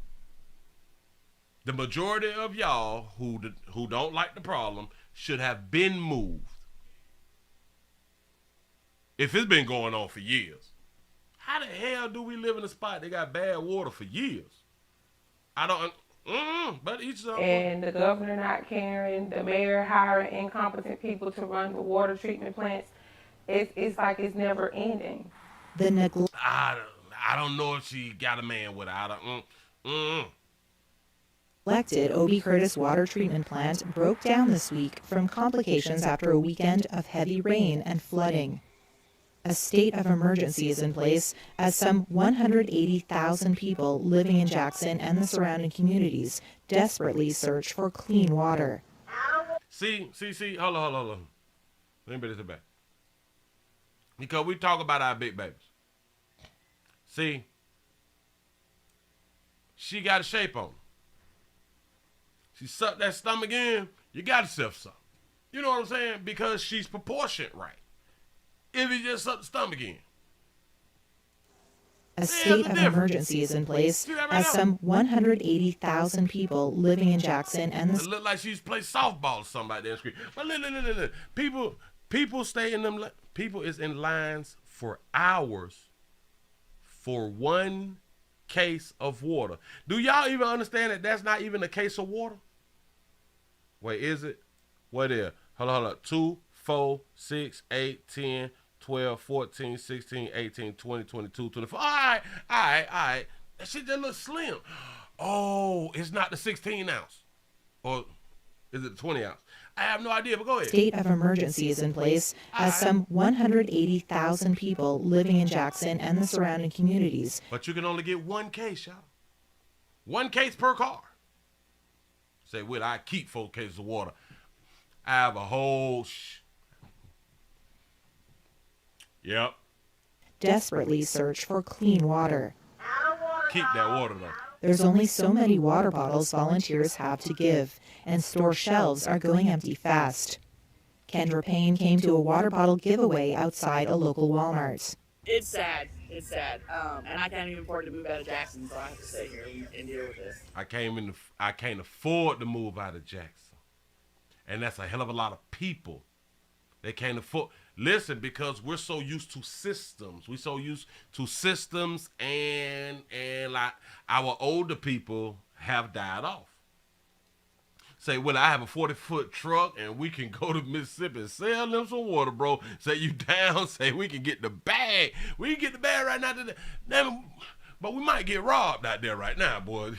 The majority of y'all who don't like the problem should have been moved. If it's been going on for years. How the hell do we live in a spot that got bad water for years? I don't... but each of them. And the governor not caring, the mayor hiring incompetent people to run the water treatment plants. It's like it's never ending. The neglect. I don't know if she got a man with her. Neglected O.B. Curtis water treatment plant broke down this week from complications after a weekend of heavy rain and flooding. A state of emergency is in place as some 180,000 people living in Jackson and the surrounding communities desperately search for clean water. See. Hold on. Let me put this back. Because we talk about our big babies. See, she got a shape on her. She sucked that stomach in, you got to self-suck. You know what I'm saying? Because she's proportioned right. If you just suck the stomach in. A state of emergency is in place as some 180,000 people living in Jackson and the... It look like she's playing softball or something out there on the screen. But look. People stay in them... People is in lines for hours for one case of water. Do y'all even understand that that's not even a case of water? Wait, is it? What is it? Hold on. 2, 4, 6, 8, 10, 12, 14, 16, 18, 20, 22, 24. All right. That shit just looks slim. Oh, it's not the 16 ounce. Or is it the 20 ounce? I have no idea, but go ahead. State of emergency is in place as some 180,000 people living in Jackson and the surrounding communities. But you can only get one case, y'all. One case per car. Say, well, I keep 4 cases of water. I have a whole... Yep. Desperately search for clean water. Keep that water, though. There's only so many water bottles volunteers have to give, and store shelves are going empty fast. Kendra Payne came to a water bottle giveaway outside a local Walmart. It's sad. And I can't even afford to move out of Jackson, so I have to stay here and deal with this. I can't afford to move out of Jackson. And that's a hell of a lot of people. They can't afford... Listen, because we're so used to systems. We're so used to systems and like our older people have died off. Say, well, I have a 40-foot truck and we can go to Mississippi and sell them some water, bro. Say you down, say we can get the bag. We can get the bag right now. But we might get robbed out there right now, boy.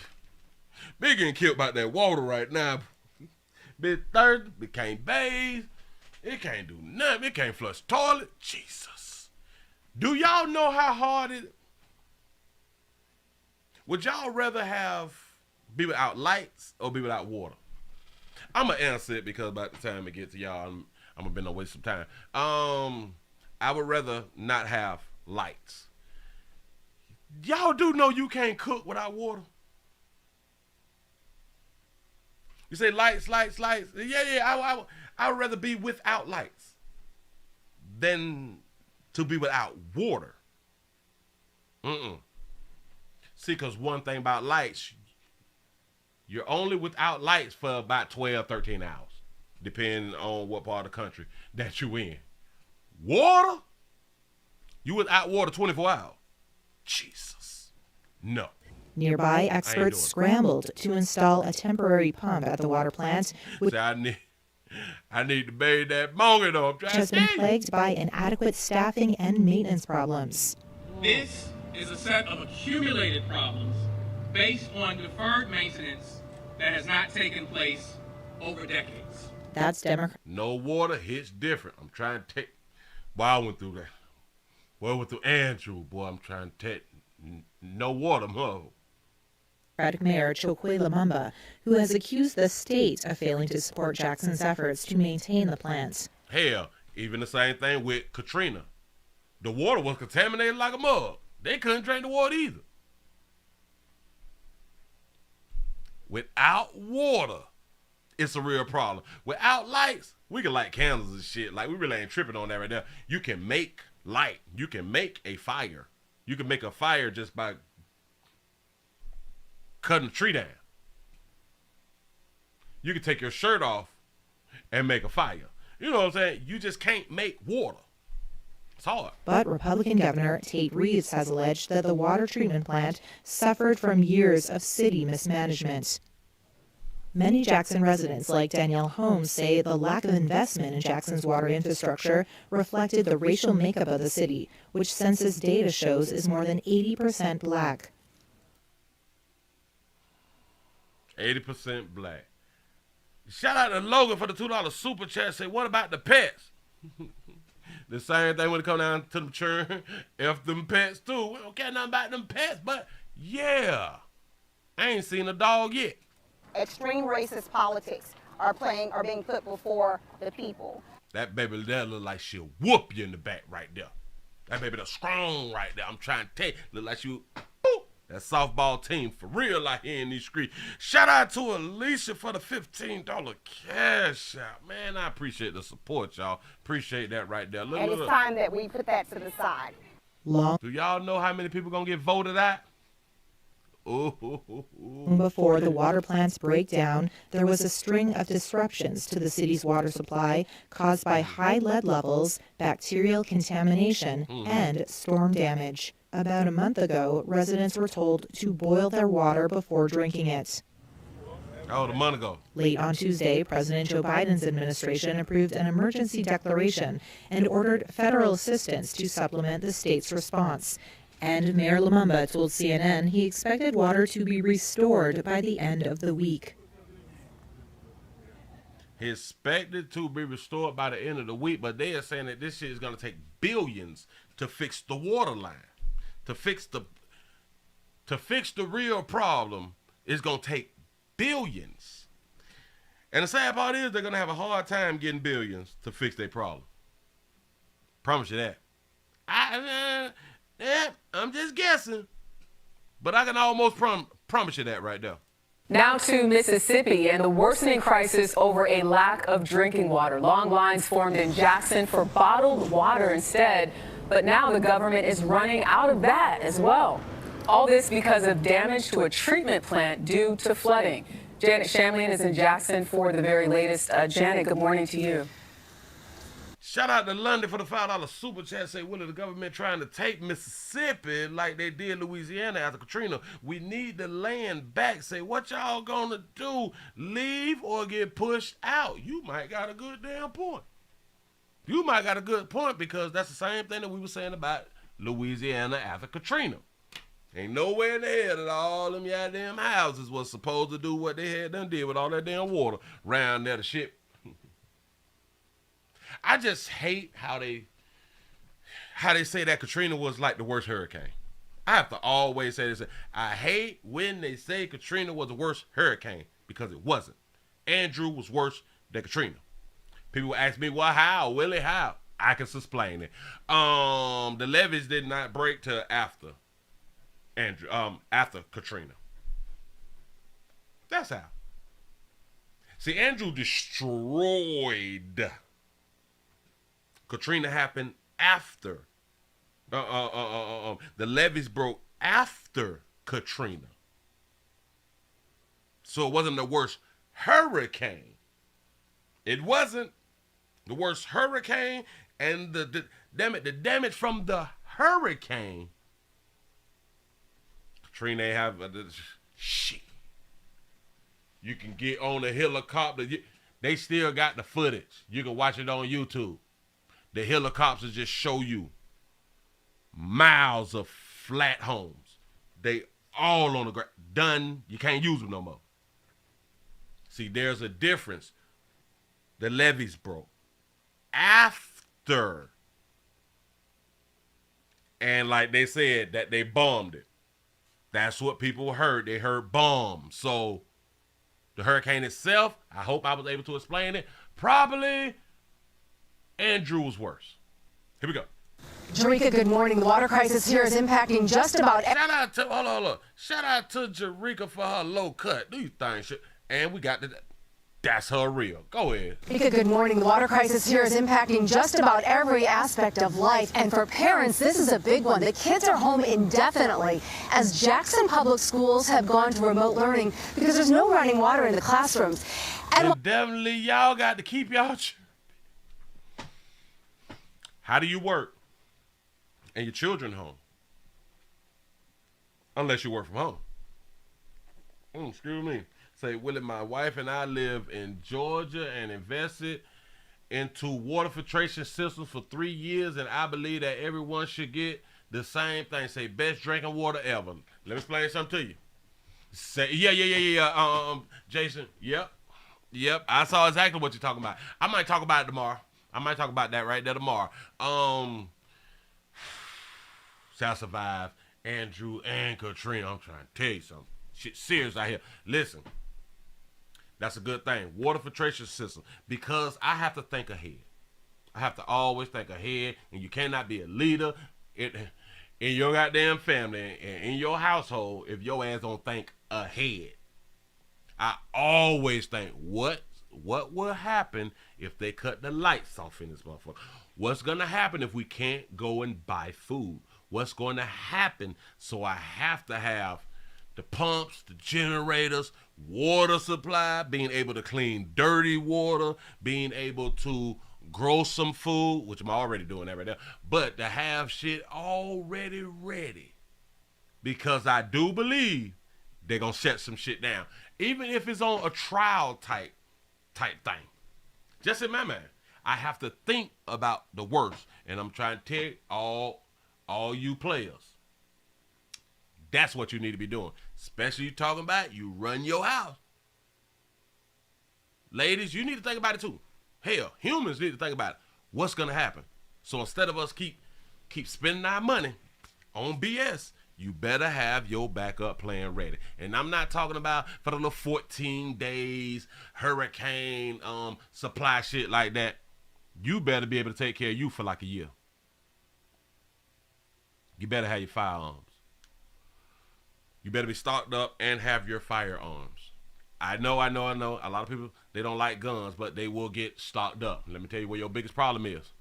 They getting killed by that water right now. Bit thirsty, it can't bathe. It can't do nothing. It can't flush toilet. Jesus. Do y'all know how hard it is? Would y'all rather be without lights or be without water? I'm going to answer it because by the time it gets to y'all, I'm going to be no waste of time. I would rather not have lights. Y'all do know you can't cook without water? You say lights. Yeah. I would rather be without lights than to be without water. See, because one thing about lights, you're only without lights for about 12, 13 hours, depending on what part of the country that you're in. Water? You without water 24 hours. Jesus. No. Nearby, experts scrambled to install a temporary pump at the water plant, which I need to bathe that monkey though. has been plagued by inadequate staffing and maintenance problems. This is a set of accumulated problems based on deferred maintenance that has not taken place over decades. That's Democrat. No water hits different. I'm trying to take. Boy, I went through that. Boy, I went through Andrew. Boy, I'm trying to take. No water, mo. Democratic Mayor Chokwe Lumumba, who has accused the state of failing to support Jackson's efforts to maintain the plant. Hell, even the same thing with Katrina. The water was contaminated like a mug. They couldn't drink the water either. Without water, it's a real problem. Without lights, we can light candles and shit. Like, we really ain't tripping on that right now. You can make light. You can make a fire. You can make a fire just by cutting a tree down. You can take your shirt off and make a fire. You know what I'm saying? You just can't make water. It's hard. But Republican Governor Tate Reeves has alleged that the water treatment plant suffered from years of city mismanagement. Many Jackson residents, like Danielle Holmes, say the lack of investment in Jackson's water infrastructure reflected the racial makeup of the city, which census data shows is more than 80% black. 80% black. Shout out to Logan for the $2 super chat. Say, what about the pets? The same thing when it come down to them children. F them pets too. We don't care nothing about them pets, but yeah. I ain't seen a dog yet. Extreme racist politics are being put before the people. That baby there look like she'll whoop you in the back right there. That baby that's strong right there. I'm trying to tell you, look like you. That softball team for real out here in these streets. Shout out to Alicia for the $15 cash out. Man, I appreciate the support, y'all. Appreciate that right there. Look, and it's time that we put that to the side. Do y'all know how many people gonna get voted out? Before the water plant's breakdown, there was a string of disruptions to the city's water supply caused by high lead levels, bacterial contamination, and storm damage. About a month ago, residents were told to boil their water before drinking it. Oh, a month ago. Late on Tuesday, President Joe Biden's administration approved an emergency declaration and ordered federal assistance to supplement the state's response. And Mayor Lumumba told CNN he expected water to be restored by the end of the week. He expected to be restored by the end of the week, but they are saying that this shit is going to take billions to fix the water line. To fix the real problem is going to take billions. And the sad part is they're going to have a hard time getting billions to fix their problem. Promise you that. I'm just guessing. But I can almost promise you that right there. Now to Mississippi and the worsening crisis over a lack of drinking water. Long lines formed in Jackson for bottled water instead. But now the government is running out of that as well. All this because of damage to a treatment plant due to flooding. Janet Shamlian is in Jackson for the very latest. Janet, good morning to you. Shout out to London for the $5 super chat. Say, Willie, the government trying to take Mississippi like they did Louisiana after Katrina. We need the land back. Say, what y'all gonna do? Leave or get pushed out? You might got a good damn point. You might got a good point, because that's the same thing that we were saying about Louisiana after Katrina. Ain't nowhere in the hell that all them goddamn houses was supposed to do what they had done did with all that damn water around there to ship. I just hate how they say that Katrina was like the worst hurricane. I have to always say this. I hate when they say Katrina was the worst hurricane, because it wasn't. Andrew was worse than Katrina. People ask me, well, how? Willie, how? I can explain it. The levees did not break till after Katrina. That's how. See, Andrew destroyed. Katrina happened after. The levees broke after Katrina. So it wasn't the worst hurricane. It wasn't the worst hurricane, and the damage from the hurricane. Katrina ain't have shit. You can get on a helicopter. They still got the footage. You can watch it on YouTube. The helicopters just show you miles of flat homes. They all on the ground. Done. You can't use them no more. See, there's a difference. The levees broke after. And like they said, that they bombed it. That's what people heard. They heard bombs. So the hurricane itself, I hope I was able to explain it. Probably Andrew was worse. Here we go. Jerika, good morning. The water crisis here is impacting just about. Shout out to hold on. Shout out to Jerika for her low cut. Do you think shit? And we got that's her real. Go ahead. Jerika, good morning. The water crisis here is impacting just about every aspect of life. And for parents, this is a big one. The kids are home indefinitely as Jackson Public Schools have gone to remote learning because there's no running water in the classrooms. And definitely y'all got to keep y'all. How do you work and your children home? Unless you work from home. Excuse me. Say, Willie, my wife and I live in Georgia and invested into water filtration systems for 3 years, and I believe that everyone should get the same thing. Say, best drinking water ever. Let me explain something to you. Say, yeah. Jason, yep. I saw exactly what you're talking about. I might talk about it tomorrow. I might talk about that right there tomorrow. Shall survive Andrew and Katrina. I'm trying to tell you something. Shit serious out here. Listen. That's a good thing. Water filtration system. Because I have to think ahead. I have to always think ahead. And you cannot be a leader in your goddamn family and in your household if your ass don't think ahead. I always think, what will happen if they cut the lights off in this motherfucker? What's going to happen if we can't go and buy food? What's going to happen? So I have to have the pumps, the generators, water supply, being able to clean dirty water, being able to grow some food, which I'm already doing that right now, but to have shit already ready. Because I do believe they're going to shut some shit down. Even if it's on a trial type thing. Just in my mind, I have to think about the worst. And I'm trying to tell all you players, that's what you need to be doing. Especially you talking about you run your house. Ladies, you need to think about it too. Hell, humans need to think about it. What's going to happen? So instead of us keep spending our money on BS, you better have your backup plan ready. And I'm not talking about for the little 14 days hurricane supply shit like that. You better be able to take care of you for like a year. You better have your firearms. You better be stocked up and have your firearms. I know. A lot of people, they don't like guns, but they will get stocked up. Let me tell you where your biggest problem is.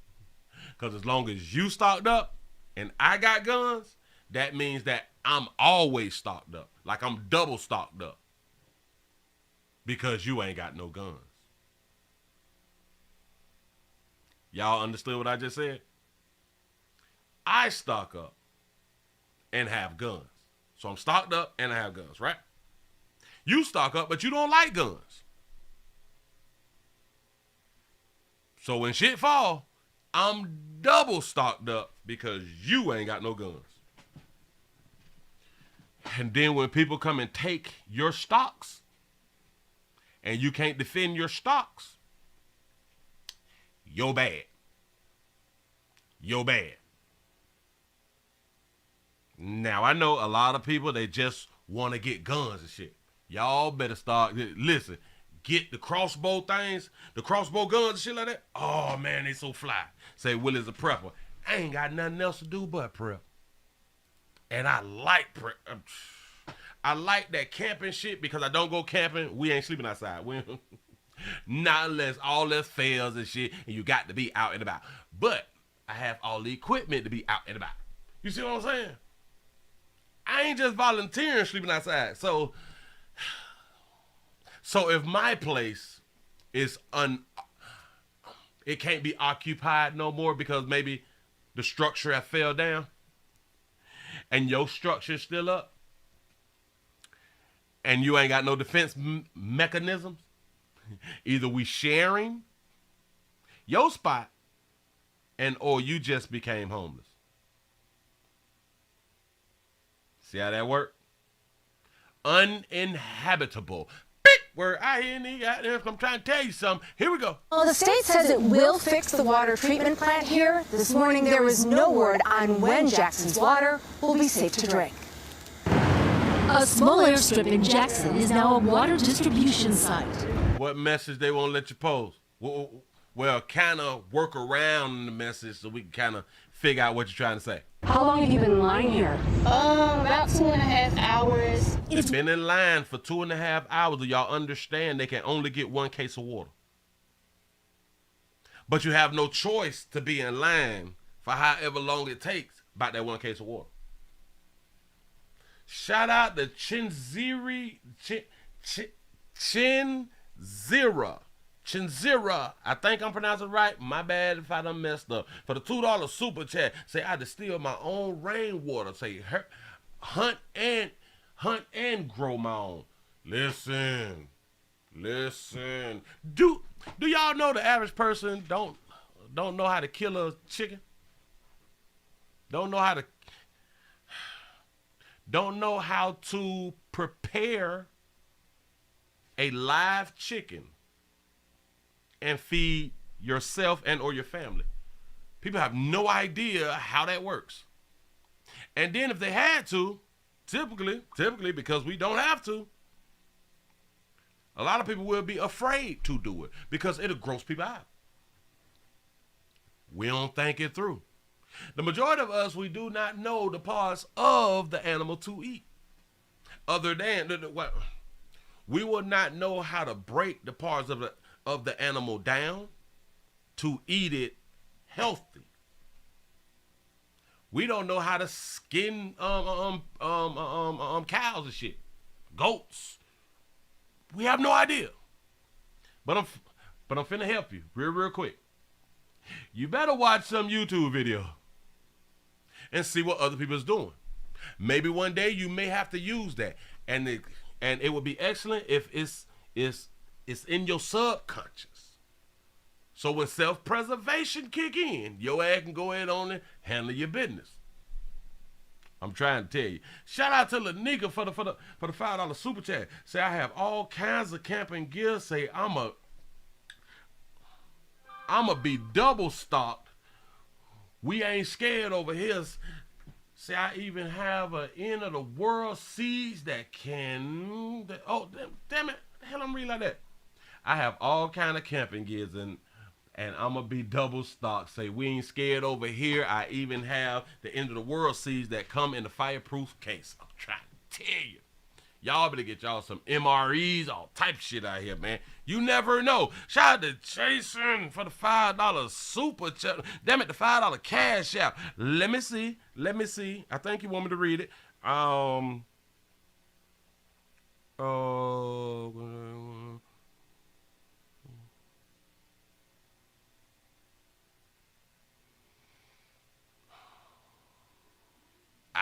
Because as long as you stocked up and I got guns, that means that I'm always stocked up. Like I'm double stocked up. Because you ain't got no guns. Y'all understood what I just said? I stock up and have guns. So I'm stocked up and I have guns, right? You stock up, but you don't like guns. So when shit fall, I'm double stocked up because you ain't got no guns. And then when people come and take your stocks and you can't defend your stocks, you're bad. You're bad. Now, I know a lot of people, they just want to get guns and shit. Y'all better start, listen, get the crossbow things, the crossbow guns and shit like that. Oh, man, they so fly. Say, Willie's a prepper. I ain't got nothing else to do but prep. And I like prep. I like that camping shit because I don't go camping. We ain't sleeping outside. Not unless all else fails and shit, and you got to be out and about. But I have all the equipment to be out and about. You see what I'm saying? I ain't just volunteering sleeping outside. So if my place is it can't be occupied no more because maybe the structure have fell down and your structure's still up and you ain't got no defense mechanisms, either we sharing your spot or you just became homeless. See how that work? Uninhabitable. Where I hear any goddamn, I'm trying to tell you something. Here we go. Well, the state says it will fix the water treatment plant here. This morning there was no word on when Jackson's water will be safe to drink. A small airstrip in Jackson is now a water distribution site. What message they won't let you post? Well, kind of work around the message so we can kind of figure out what you're trying to say. How long have you been lying here? About 2.5 hours. It's been in line for 2.5 hours. Do y'all understand they can only get 1 case of water? But you have no choice to be in line for however long it takes about that 1 case of water. Shout out to Chinzira, I think I'm pronouncing it right. My bad if I done messed up. For the $2 super chat, say I distill my own rainwater. Say hunt and grow my own. Listen. Do y'all know the average person don't know how to kill a chicken? Don't know how to prepare a live chicken and feed yourself and or your family. People have no idea how that works. And then if they had to, typically because we don't have to, a lot of people will be afraid to do it because it'll gross people out. We don't think it through. The majority of us, we do not know the parts of the animal to eat. Other than, we will not know how to break the parts of the animal down to eat it healthy. We don't know how to skin cows and shit, goats. We have no idea. But I'm finna help you real quick. You better watch some YouTube video and see what other people's doing. Maybe one day you may have to use that, and it would be excellent if it's in your subconscious. So when self-preservation kick in, your ass can go ahead on and handle your business. I'm trying to tell you. Shout out to Lanika for the $5 super chat. Say I have all kinds of camping gear. Say I'ma be double stocked. We ain't scared over here. Say I even have an end of the world siege that can. Oh damn it! The hell I'm reading like that. I have all kind of camping gears and I'm going to be double stocked. Say, we ain't scared over here. I even have the end of the world seeds that come in the fireproof case. I'm trying to tell you. Y'all better get y'all some MREs, all type of shit out here, man. You never know. Shout out to Jason for the $5 super chat. Damn it, the $5 cash app. Let me see. I think you want me to read it.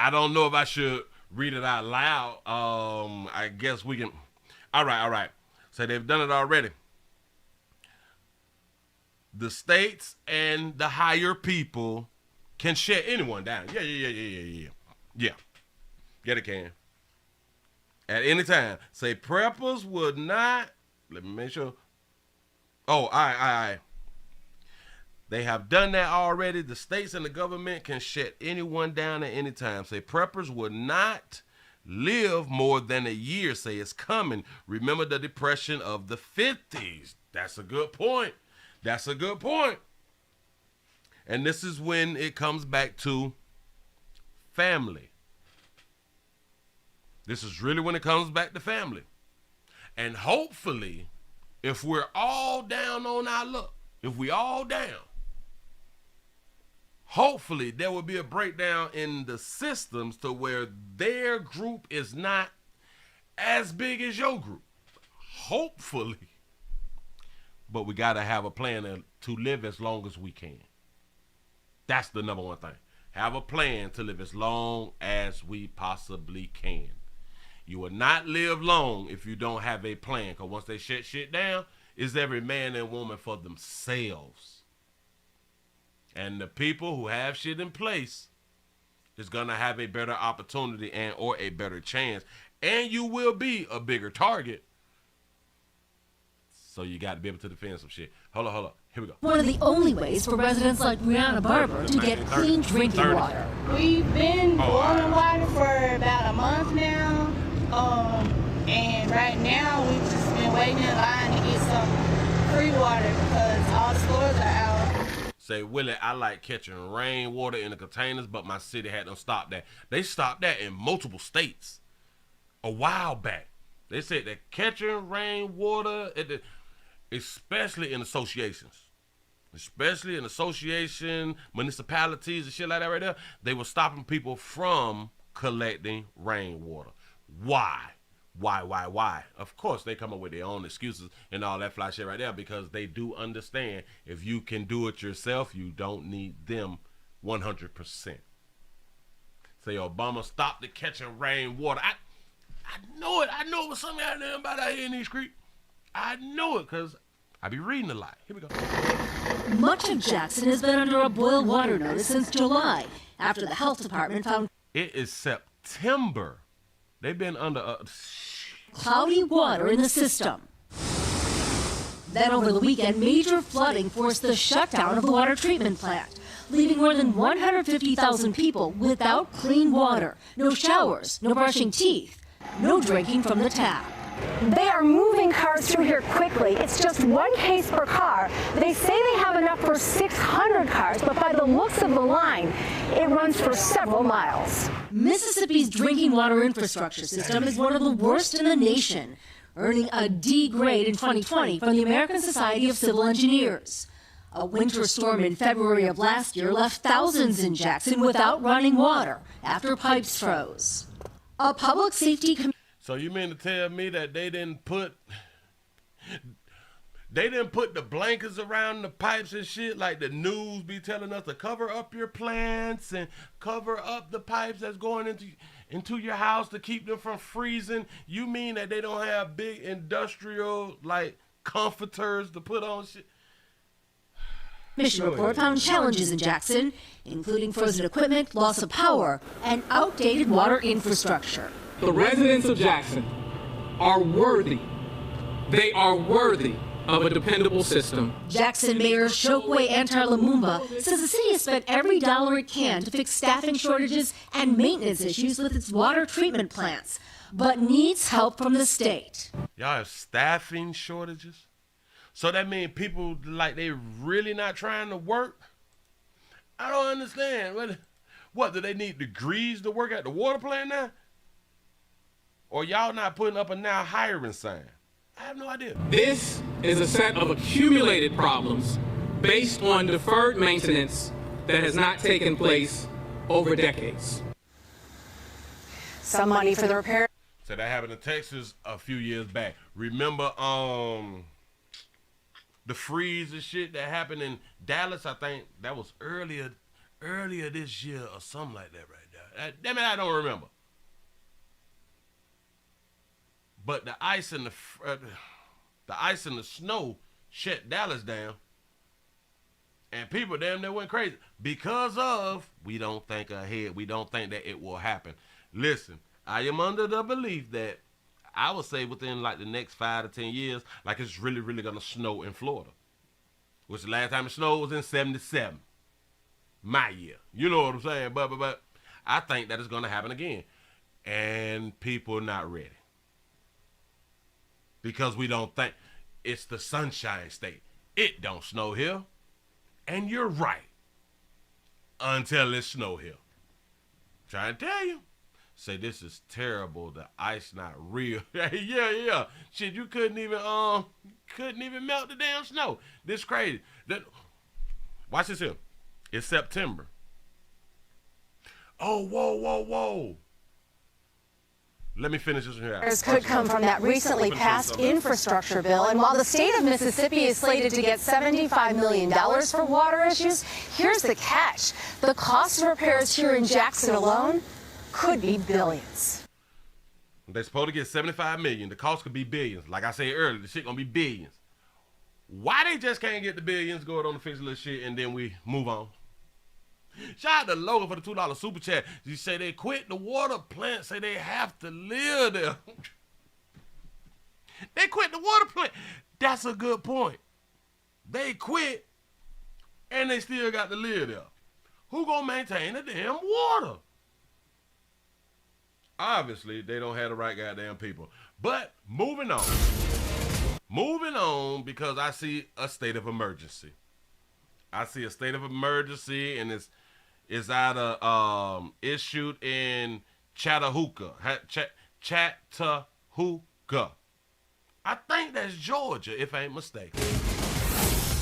I don't know if I should read it out loud. I guess we can. All right. So they've done it already. The states and the higher people can shut anyone down. Yeah. Yeah, they can. At any time. Say preppers would not. Let me make sure. Oh, all right. They have done that already. The states and the government can shut anyone down at any time. Say preppers would not live more than a year. Say it's coming. Remember the depression of the 50s. That's a good point. And this is when it comes back to family. This is really when it comes back to family. And hopefully, if we're all down on our luck, if we all down, hopefully there will be a breakdown in the systems to where their group is not as big as your group. Hopefully. But we got to have a plan to live as long as we can. That's the number one thing. Have a plan to live as long as we possibly can. You will not live long if you don't have a plan. Because once they shut shit down, it's every man and woman for themselves. And the people who have shit in place is going to have a better opportunity and or a better chance. And you will be a bigger target. So you got to be able to defend some shit. Hold on. Here we go. One of the only ways for residents like Brianna Barber to get clean drinking water. We've been boiling water for about a month now. And right now we've just been waiting in line to get some free water because all the stores are out. Say, Willie, I like catching rainwater in the containers, but my city had them stop that. They stopped that in multiple states a while back. They said that catching rainwater, especially in associations, municipalities and shit like that right there, they were stopping people from collecting rainwater. Why? Of course, they come up with their own excuses and all that fly shit right there because they do understand if you can do it yourself, you don't need them 100%. Say Obama stopped the catching rainwater. I know it. I know it was something out there about out here in these creeks. I know it because I be reading a lot. Here we go. Much of Jackson has been under a boil water notice since July after the health department found it is September. They've been under cloudy water in the system. Then over the weekend, major flooding forced the shutdown of the water treatment plant, leaving more than 150,000 people without clean water, no showers, no brushing teeth, no drinking from the tap. They are moving cars through here quickly. It's just one case per car. They say they have enough for 600 cars, but by the looks of the line, it runs for several miles. Mississippi's drinking water infrastructure system is one of the worst in the nation, earning a D grade in 2020 from the American Society of Civil Engineers. A winter storm in February of last year left thousands in Jackson without running water after pipes froze. A public safety So you mean to tell me that they didn't put the blankets around the pipes and shit like the news be telling us to cover up your plants and cover up the pipes that's going into your house to keep them from freezing? You mean that they don't have big industrial like comforters to put on shit? Mission report found challenges in Jackson, including frozen equipment, loss of power, and outdated water infrastructure. The residents of Jackson are worthy. They are worthy of a dependable system. Jackson Mayor Chokwe Antar Lumumba says the city has spent every dollar it can to fix staffing shortages and maintenance issues with its water treatment plants, but needs help from the state. Y'all have staffing shortages? So that means people like they really not trying to work? I don't understand. What do they need degrees to work at the water plant now? Or y'all not putting up a now hiring sign? I have no idea. This is a set of accumulated problems based on deferred maintenance that has not taken place over decades. Some money for the repair. So that happened in Texas a few years back. Remember the freeze and shit that happened in Dallas? I think that was earlier this year or something like that right there. Damn it, I don't remember. But the ice and the snow shut Dallas down, and people damn near went crazy because of we don't think ahead. We don't think that it will happen. Listen, I am under the belief that I would say within like the next 5 to 10 years, like it's really, really gonna snow in Florida. Which the last time it snowed was in '77. My year. You know what I'm saying? But I think that it's gonna happen again. And people are not ready. Because we don't think it's the Sunshine State. It don't snow here. And you're right. Until it snow here. Trying to tell you. Say this is terrible. The ice not real. yeah. Shit, you couldn't even melt the damn snow. This crazy. Watch this here. It's September. Oh, whoa. Let me finish this one here. Could come from that recently passed infrastructure bill. And while the state of Mississippi is slated to get $75 million for water issues, here's the catch. The cost of repairs here in Jackson alone could be billions. They're supposed to get $75 million. The cost could be billions. Like I said earlier, the shit gonna be billions. Why they just can't get the billions, go on the fix little shit, and then we move on? Shout out to Logan for the $2 super chat. You say they quit the water plant, say they have to live there. They quit the water plant. That's a good point. They quit, and they still got to live there. Who gonna maintain the damn water? Obviously, they don't have the right goddamn people. But moving on. Moving on, because I see a state of emergency. I see a state of emergency, and it's either issued in Chattahoochee. Chattahoochee. I think that's Georgia, if I ain't mistaken.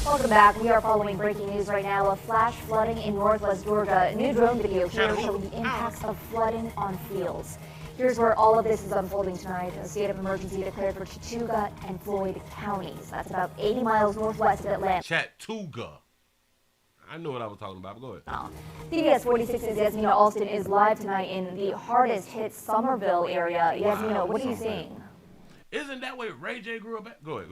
Welcome back. We are following breaking news right now of flash flooding in northwest Georgia. A new drone video here showing the impacts of flooding on fields. Here's where all of this is unfolding tonight. A state of emergency declared for Chattooga and Floyd counties. That's about 80 miles northwest of Atlanta. Chattooga. I know what I was talking about, but go ahead. CBS 46's Yasmina Alston is live tonight in the hardest hit Somerville area. Yasmina, what are you seeing? Isn't that where Ray J grew up at? Go ahead.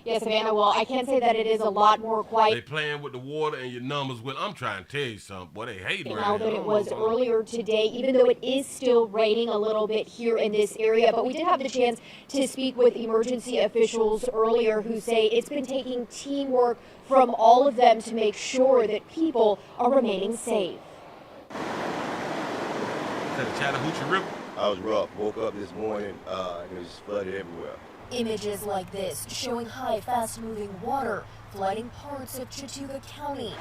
Yes, Savannah, well, I can say that it is a lot more quiet. They playing with the water and your numbers. I'm trying to tell you something. Boy, they hate right now than it was earlier today, even though it is still raining a little bit here in this area. But we did have the chance to speak with emergency officials earlier who say it's been taking teamwork from all of them to make sure that people are remaining safe. Is that the Chattahoochee River? I was rough. Woke up this morning and it was flooded everywhere. Images like this showing high, fast-moving water flooding parts of Chattooga County.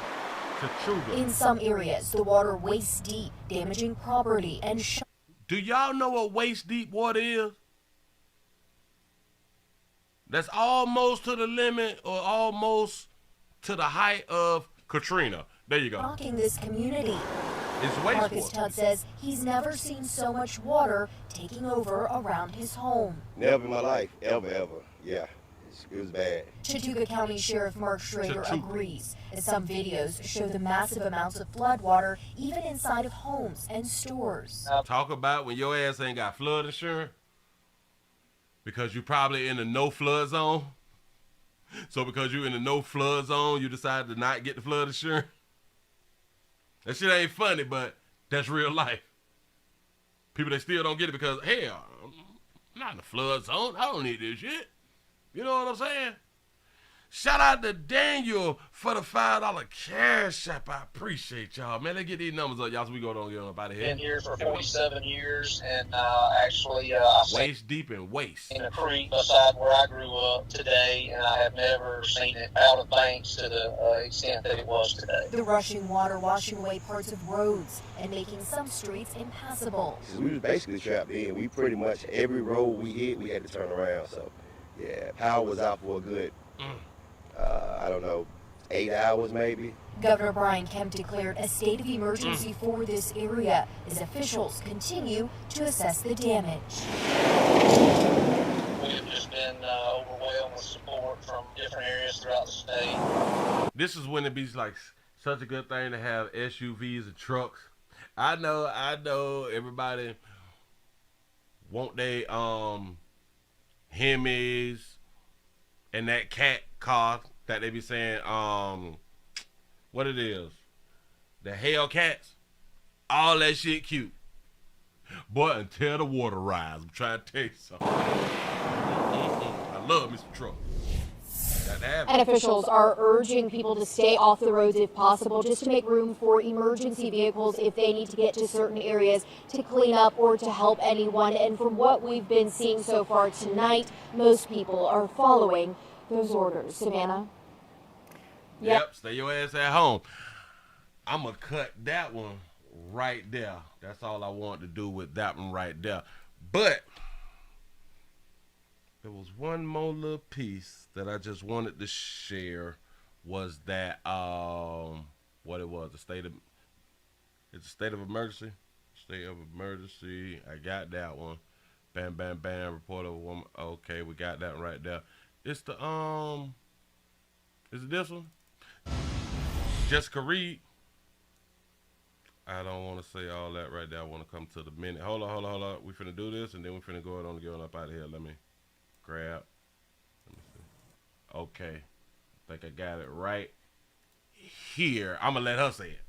In some areas, the water waist deep, damaging property and Do y'all know what waist deep water is? That's almost to the limit or almost to the height of Katrina. There you go. Rocking this community. Marcus Tutt says he's never seen so much water taking over around his home. Never in my life, ever. Yeah, it was bad. Chattooga County Sheriff Mark Schrader agrees, as some videos show the massive amounts of flood water even inside of homes and stores. Talk about when your ass ain't got flood insurance because you probably in the no flood zone. So because you're in the no flood zone, you decided to not get the flood insurance. That shit ain't funny, but that's real life. People, they still don't get it because, hell, I'm not in the flood zone. I don't need this shit. You know what I'm saying? Shout out to Daniel for the $5 cash app. I appreciate y'all. Man, let's get these numbers up, y'all, so we go on and get up out of here. Been here for 47 years, and actually, waist deep in waist. In a creek beside where I grew up today, and I have never seen it out of banks to the extent that it was today. The rushing water washing away parts of roads and making some streets impassable. We was basically trapped in. We pretty much, every road we hit, we had to turn around. So, yeah, power was out for a good... I don't know, 8 hours maybe. Governor Brian Kemp declared a state of emergency for this area as officials continue to assess the damage. We've just been overwhelmed with support from different areas throughout the state. This is when it be like such a good thing to have SUVs and trucks. I know everybody want they Hemis and that cat car that they be saying what it is, the Hellcats, all that shit cute. Boy, until the water rise, I'm trying to tell you something. I love Mr. Truck. And officials are urging people to stay off the roads if possible, just to make room for emergency vehicles if they need to get to certain areas to clean up or to help anyone. And from what we've been seeing so far tonight, most people are following those orders. Savannah? Yep, stay your ass at home. I'm going to cut that one right there. That's all I want to do with that one right there. But there was one more little piece that I just wanted to share, was that what it was, it's a state of emergency. State of emergency. I got that one. Bam, bam, bam. Report of a woman. Okay, we got that one right there. It's the is it this one? Jessica Reed. I don't want to say all that right there. I want to come to the minute. Hold on. We finna do this, and then we finna go on and get on up out of here. Let me grab. Let me see. Okay. I think I got it right here. I'm going to let her say it.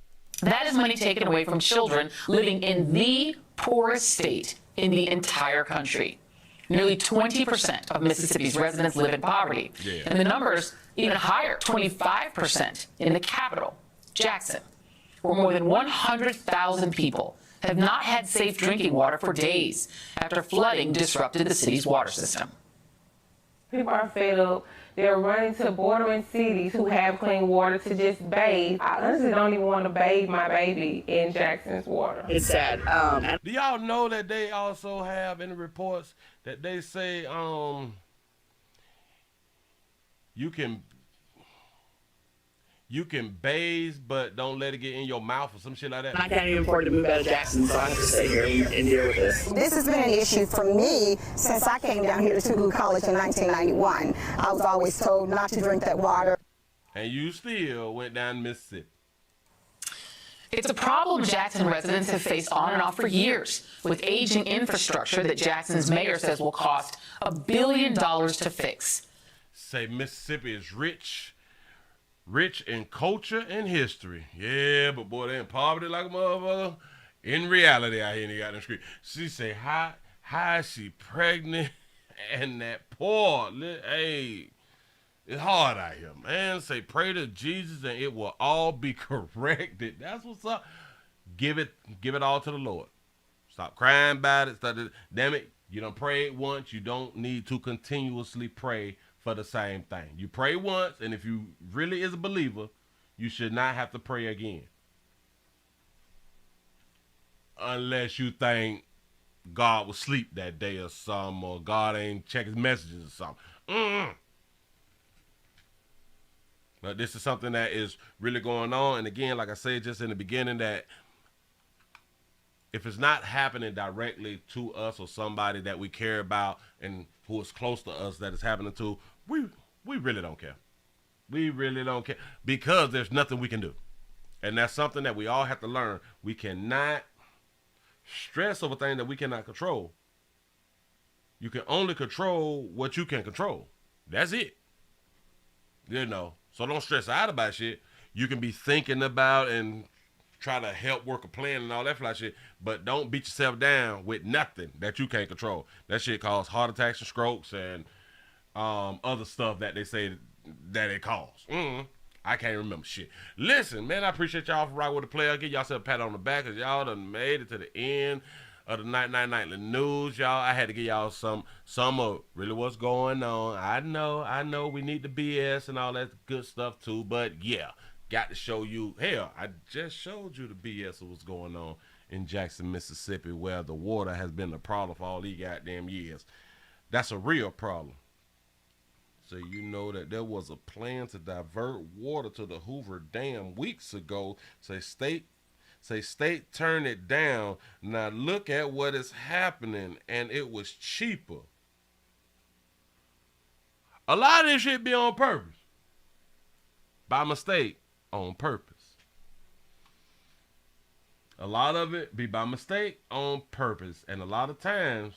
That is money taken away from children living in the poorest state in the entire country. Nearly 20% of Mississippi's residents live in poverty. Yeah. And the numbers even higher, 25% in the capital, Jackson, where more than 100,000 people have not had safe drinking water for days after flooding disrupted the city's water system. People are fed up. They're running to bordering cities who have clean water to just bathe. I honestly don't even want to bathe my baby in Jackson's water. It's sad. Do y'all know that they also have in the reports that they say you can bathe, but don't let it get in your mouth or some shit like that? I can't even afford to move out of Jackson, so I have to stay here and deal with this. This has been an issue for me since I came down here to Tougaloo College in 1991. I was always told not to drink that water. And you still went down Mississippi. It's a problem Jackson residents have faced on and off for years, with aging infrastructure that Jackson's mayor says will cost $1 billion to fix. Say Mississippi is rich in culture and history. Yeah, but boy, they in poverty like a motherfucker. In reality, I hear they got them scream. She say, how is she pregnant? And that poor, hey, it's hard out here, man. Say, pray to Jesus and it will all be corrected. That's what's up. Give it all to the Lord. Stop crying about it. Damn it, you done prayed once. You don't need to continuously pray for the same thing. You pray once, and if you really is a believer, you should not have to pray again. Unless you think God was asleep that day or something, or God ain't check his messages or something. But this is something that is really going on. And again, like I said just in the beginning, that if it's not happening directly to us or somebody that we care about and who is close to us that it's happening to, we really don't care. We really don't care, because there's nothing we can do. And that's something that we all have to learn. We cannot stress over things that we cannot control. You can only control what you can control. That's it. You know, so don't stress out about shit. You can be thinking about and try to help work a plan and all that fly shit, but don't beat yourself down with nothing that you can't control. That shit causes heart attacks and strokes and other stuff that they say that it causes. I can't remember shit. Listen, man, I appreciate y'all for rocking with the player. Give y'all a pat on the back, because y'all done made it to the end of the nightly news, y'all. I had to give y'all some of really what's going on. I know we need the BS and all that good stuff too, but yeah, got to show you. Hell, I just showed you the BS of what's going on in Jackson, Mississippi, where the water has been a problem for all these goddamn years. That's a real problem. So you know that there was a plan to divert water to the Hoover Dam weeks ago. Say state turn it down. Now look at what is happening, and it was cheaper. A lot of this shit be on purpose. By mistake, on purpose. A lot of it be by mistake on purpose. And a lot of times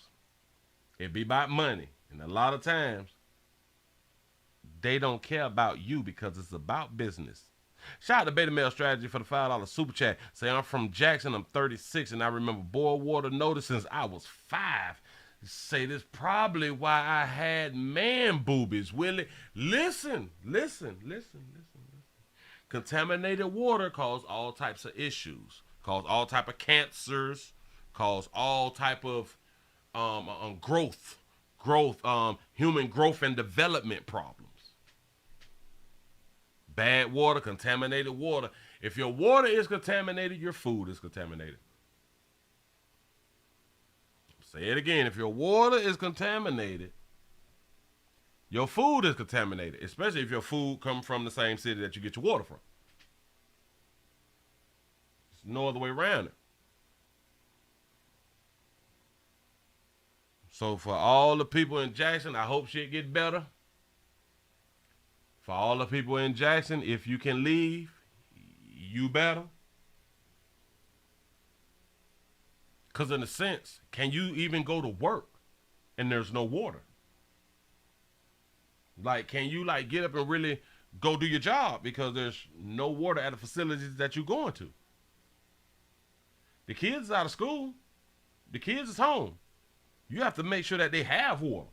it be about money. And a lot of times they don't care about you because it's about business. Shout out to Beta Male Strategy for the $5 super chat. Say, I'm from Jackson, I'm 36, and I remember boiled water notice since I was 5. Say, this probably why I had man boobies, Willie. Listen. Contaminated water cause all types of issues. Cause all type of cancers. Cause all type of human growth and development problems. Bad water, contaminated water. If your water is contaminated, your food is contaminated. Say it again. If your water is contaminated, your food is contaminated, especially if your food comes from the same city that you get your water from. There's no other way around it. So for all the people in Jackson, I hope shit get better. For all the people in Jackson, if you can leave, you better. Because in a sense, can you even go to work and there's no water? Like, can you like get up and really go do your job because there's no water at the facilities that you're going to? The kids is out of school. The kids is home. You have to make sure that they have water.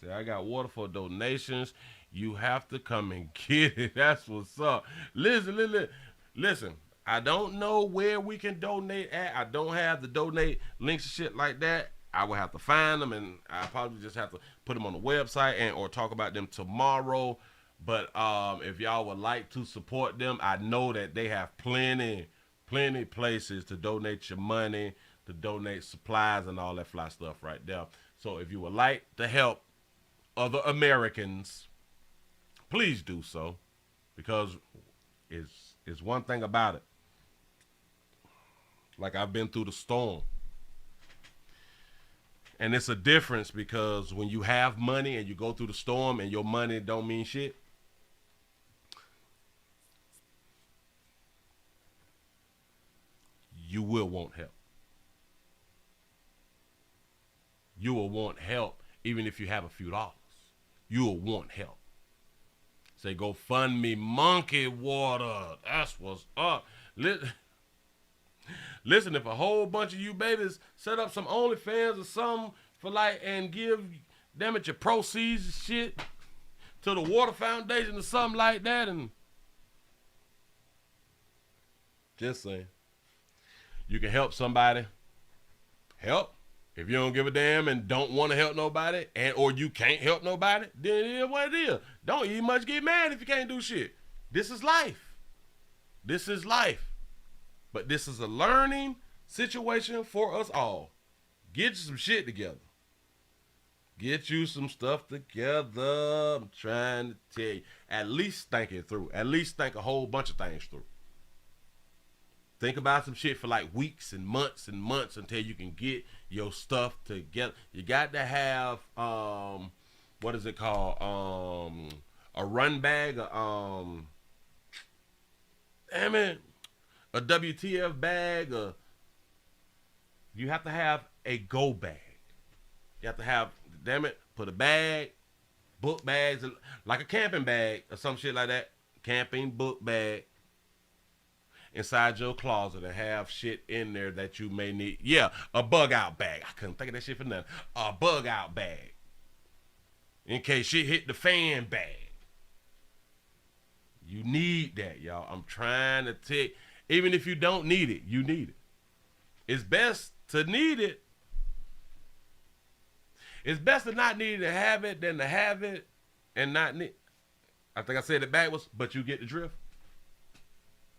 Say, I got water for donations. You have to come and get it. That's what's up. Listen. I don't know where we can donate at. I don't have the donate links and shit like that. I will have to find them, and I probably just have to put them on the website or talk about them tomorrow. But if y'all would like to support them, I know that they have plenty places to donate your money, to donate supplies and all that fly stuff right there. So if you would like to help other Americans, please do so, because it's one thing about it. Like, I've been through the storm. And it's a difference because when you have money and you go through the storm and your money don't mean shit, you will want help. You will want help even if you have a few dollars. You will want help. Say, go fund me monkey water. That's what's up. Listen, if a whole bunch of you babies set up some OnlyFans or something for like, and give, damn it, your proceeds and shit to the Water Foundation or something like that, and just saying, you can help somebody. Help. If you don't give a damn and don't want to help nobody, or you can't help nobody, then it is what it is. Don't even much get mad if you can't do shit. This is life. This is life. But this is a learning situation for us all. Get you some shit together. Get you some stuff together. I'm trying to tell you. At least think it through. At least think a whole bunch of things through. Think about some shit for like weeks and months until you can get your stuff together. You got to have, what is it called? A run bag, damn it. A WTF bag, you have to have a go bag. You have to have, damn it, put a bag, book bags, like a camping bag or some shit like that. Camping book bag inside your closet and have shit in there that you may need. Yeah, a bug out bag. I couldn't think of that shit for nothing. A bug out bag. In case shit hit the fan bag. You need that, y'all. I'm trying to take. Even if you don't need it, you need it. It's best to need it. It's best to not need to have it than to have it and not need. I think I said it backwards, but you get the drift.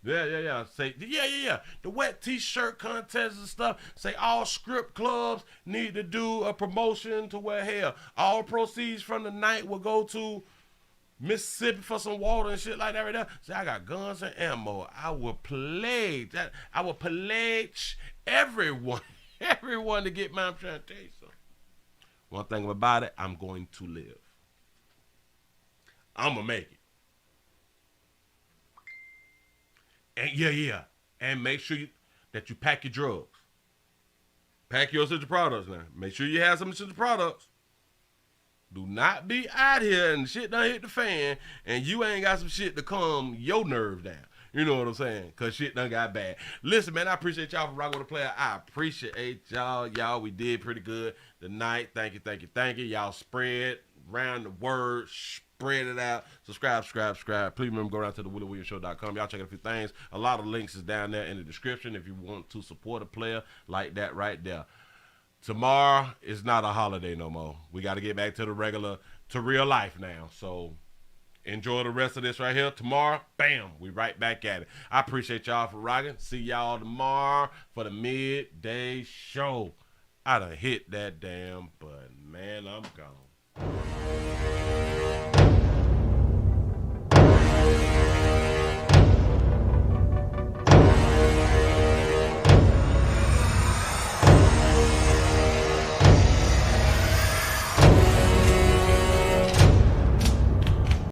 Yeah. Say, yeah. The wet t-shirt contests and stuff. Say all script clubs need to do a promotion to where, hell, all proceeds from the night will go to Mississippi for some water and shit like that right there. See, I got guns and ammo. I will pillage that. I will pillage everyone to get mine. I'm trying to tell you something. One thing about it, I'm going to live. I'm going to make it. And yeah. And make sure that you pack your drugs. Pack your essential products now. Make sure you have some essential products. Do not be out here and shit done hit the fan and you ain't got some shit to calm your nerves down. You know what I'm saying? Because shit done got bad. Listen, man, I appreciate y'all for rocking with the player. I appreciate y'all. Y'all, we did pretty good tonight. Thank you, thank you, thank you. Y'all spread around the word. Spread it out. Subscribe. Please remember, go down to the WillieWilliamsShow.com. Y'all check out a few things. A lot of links is down there in the description if you want to support a player like that right there. Tomorrow is not a holiday no more. We got to get back to the to real life now. So enjoy the rest of this right here. Tomorrow, bam, we right back at it. I appreciate y'all for rocking. See y'all tomorrow for the midday show. I done hit that damn button. Man, I'm gone.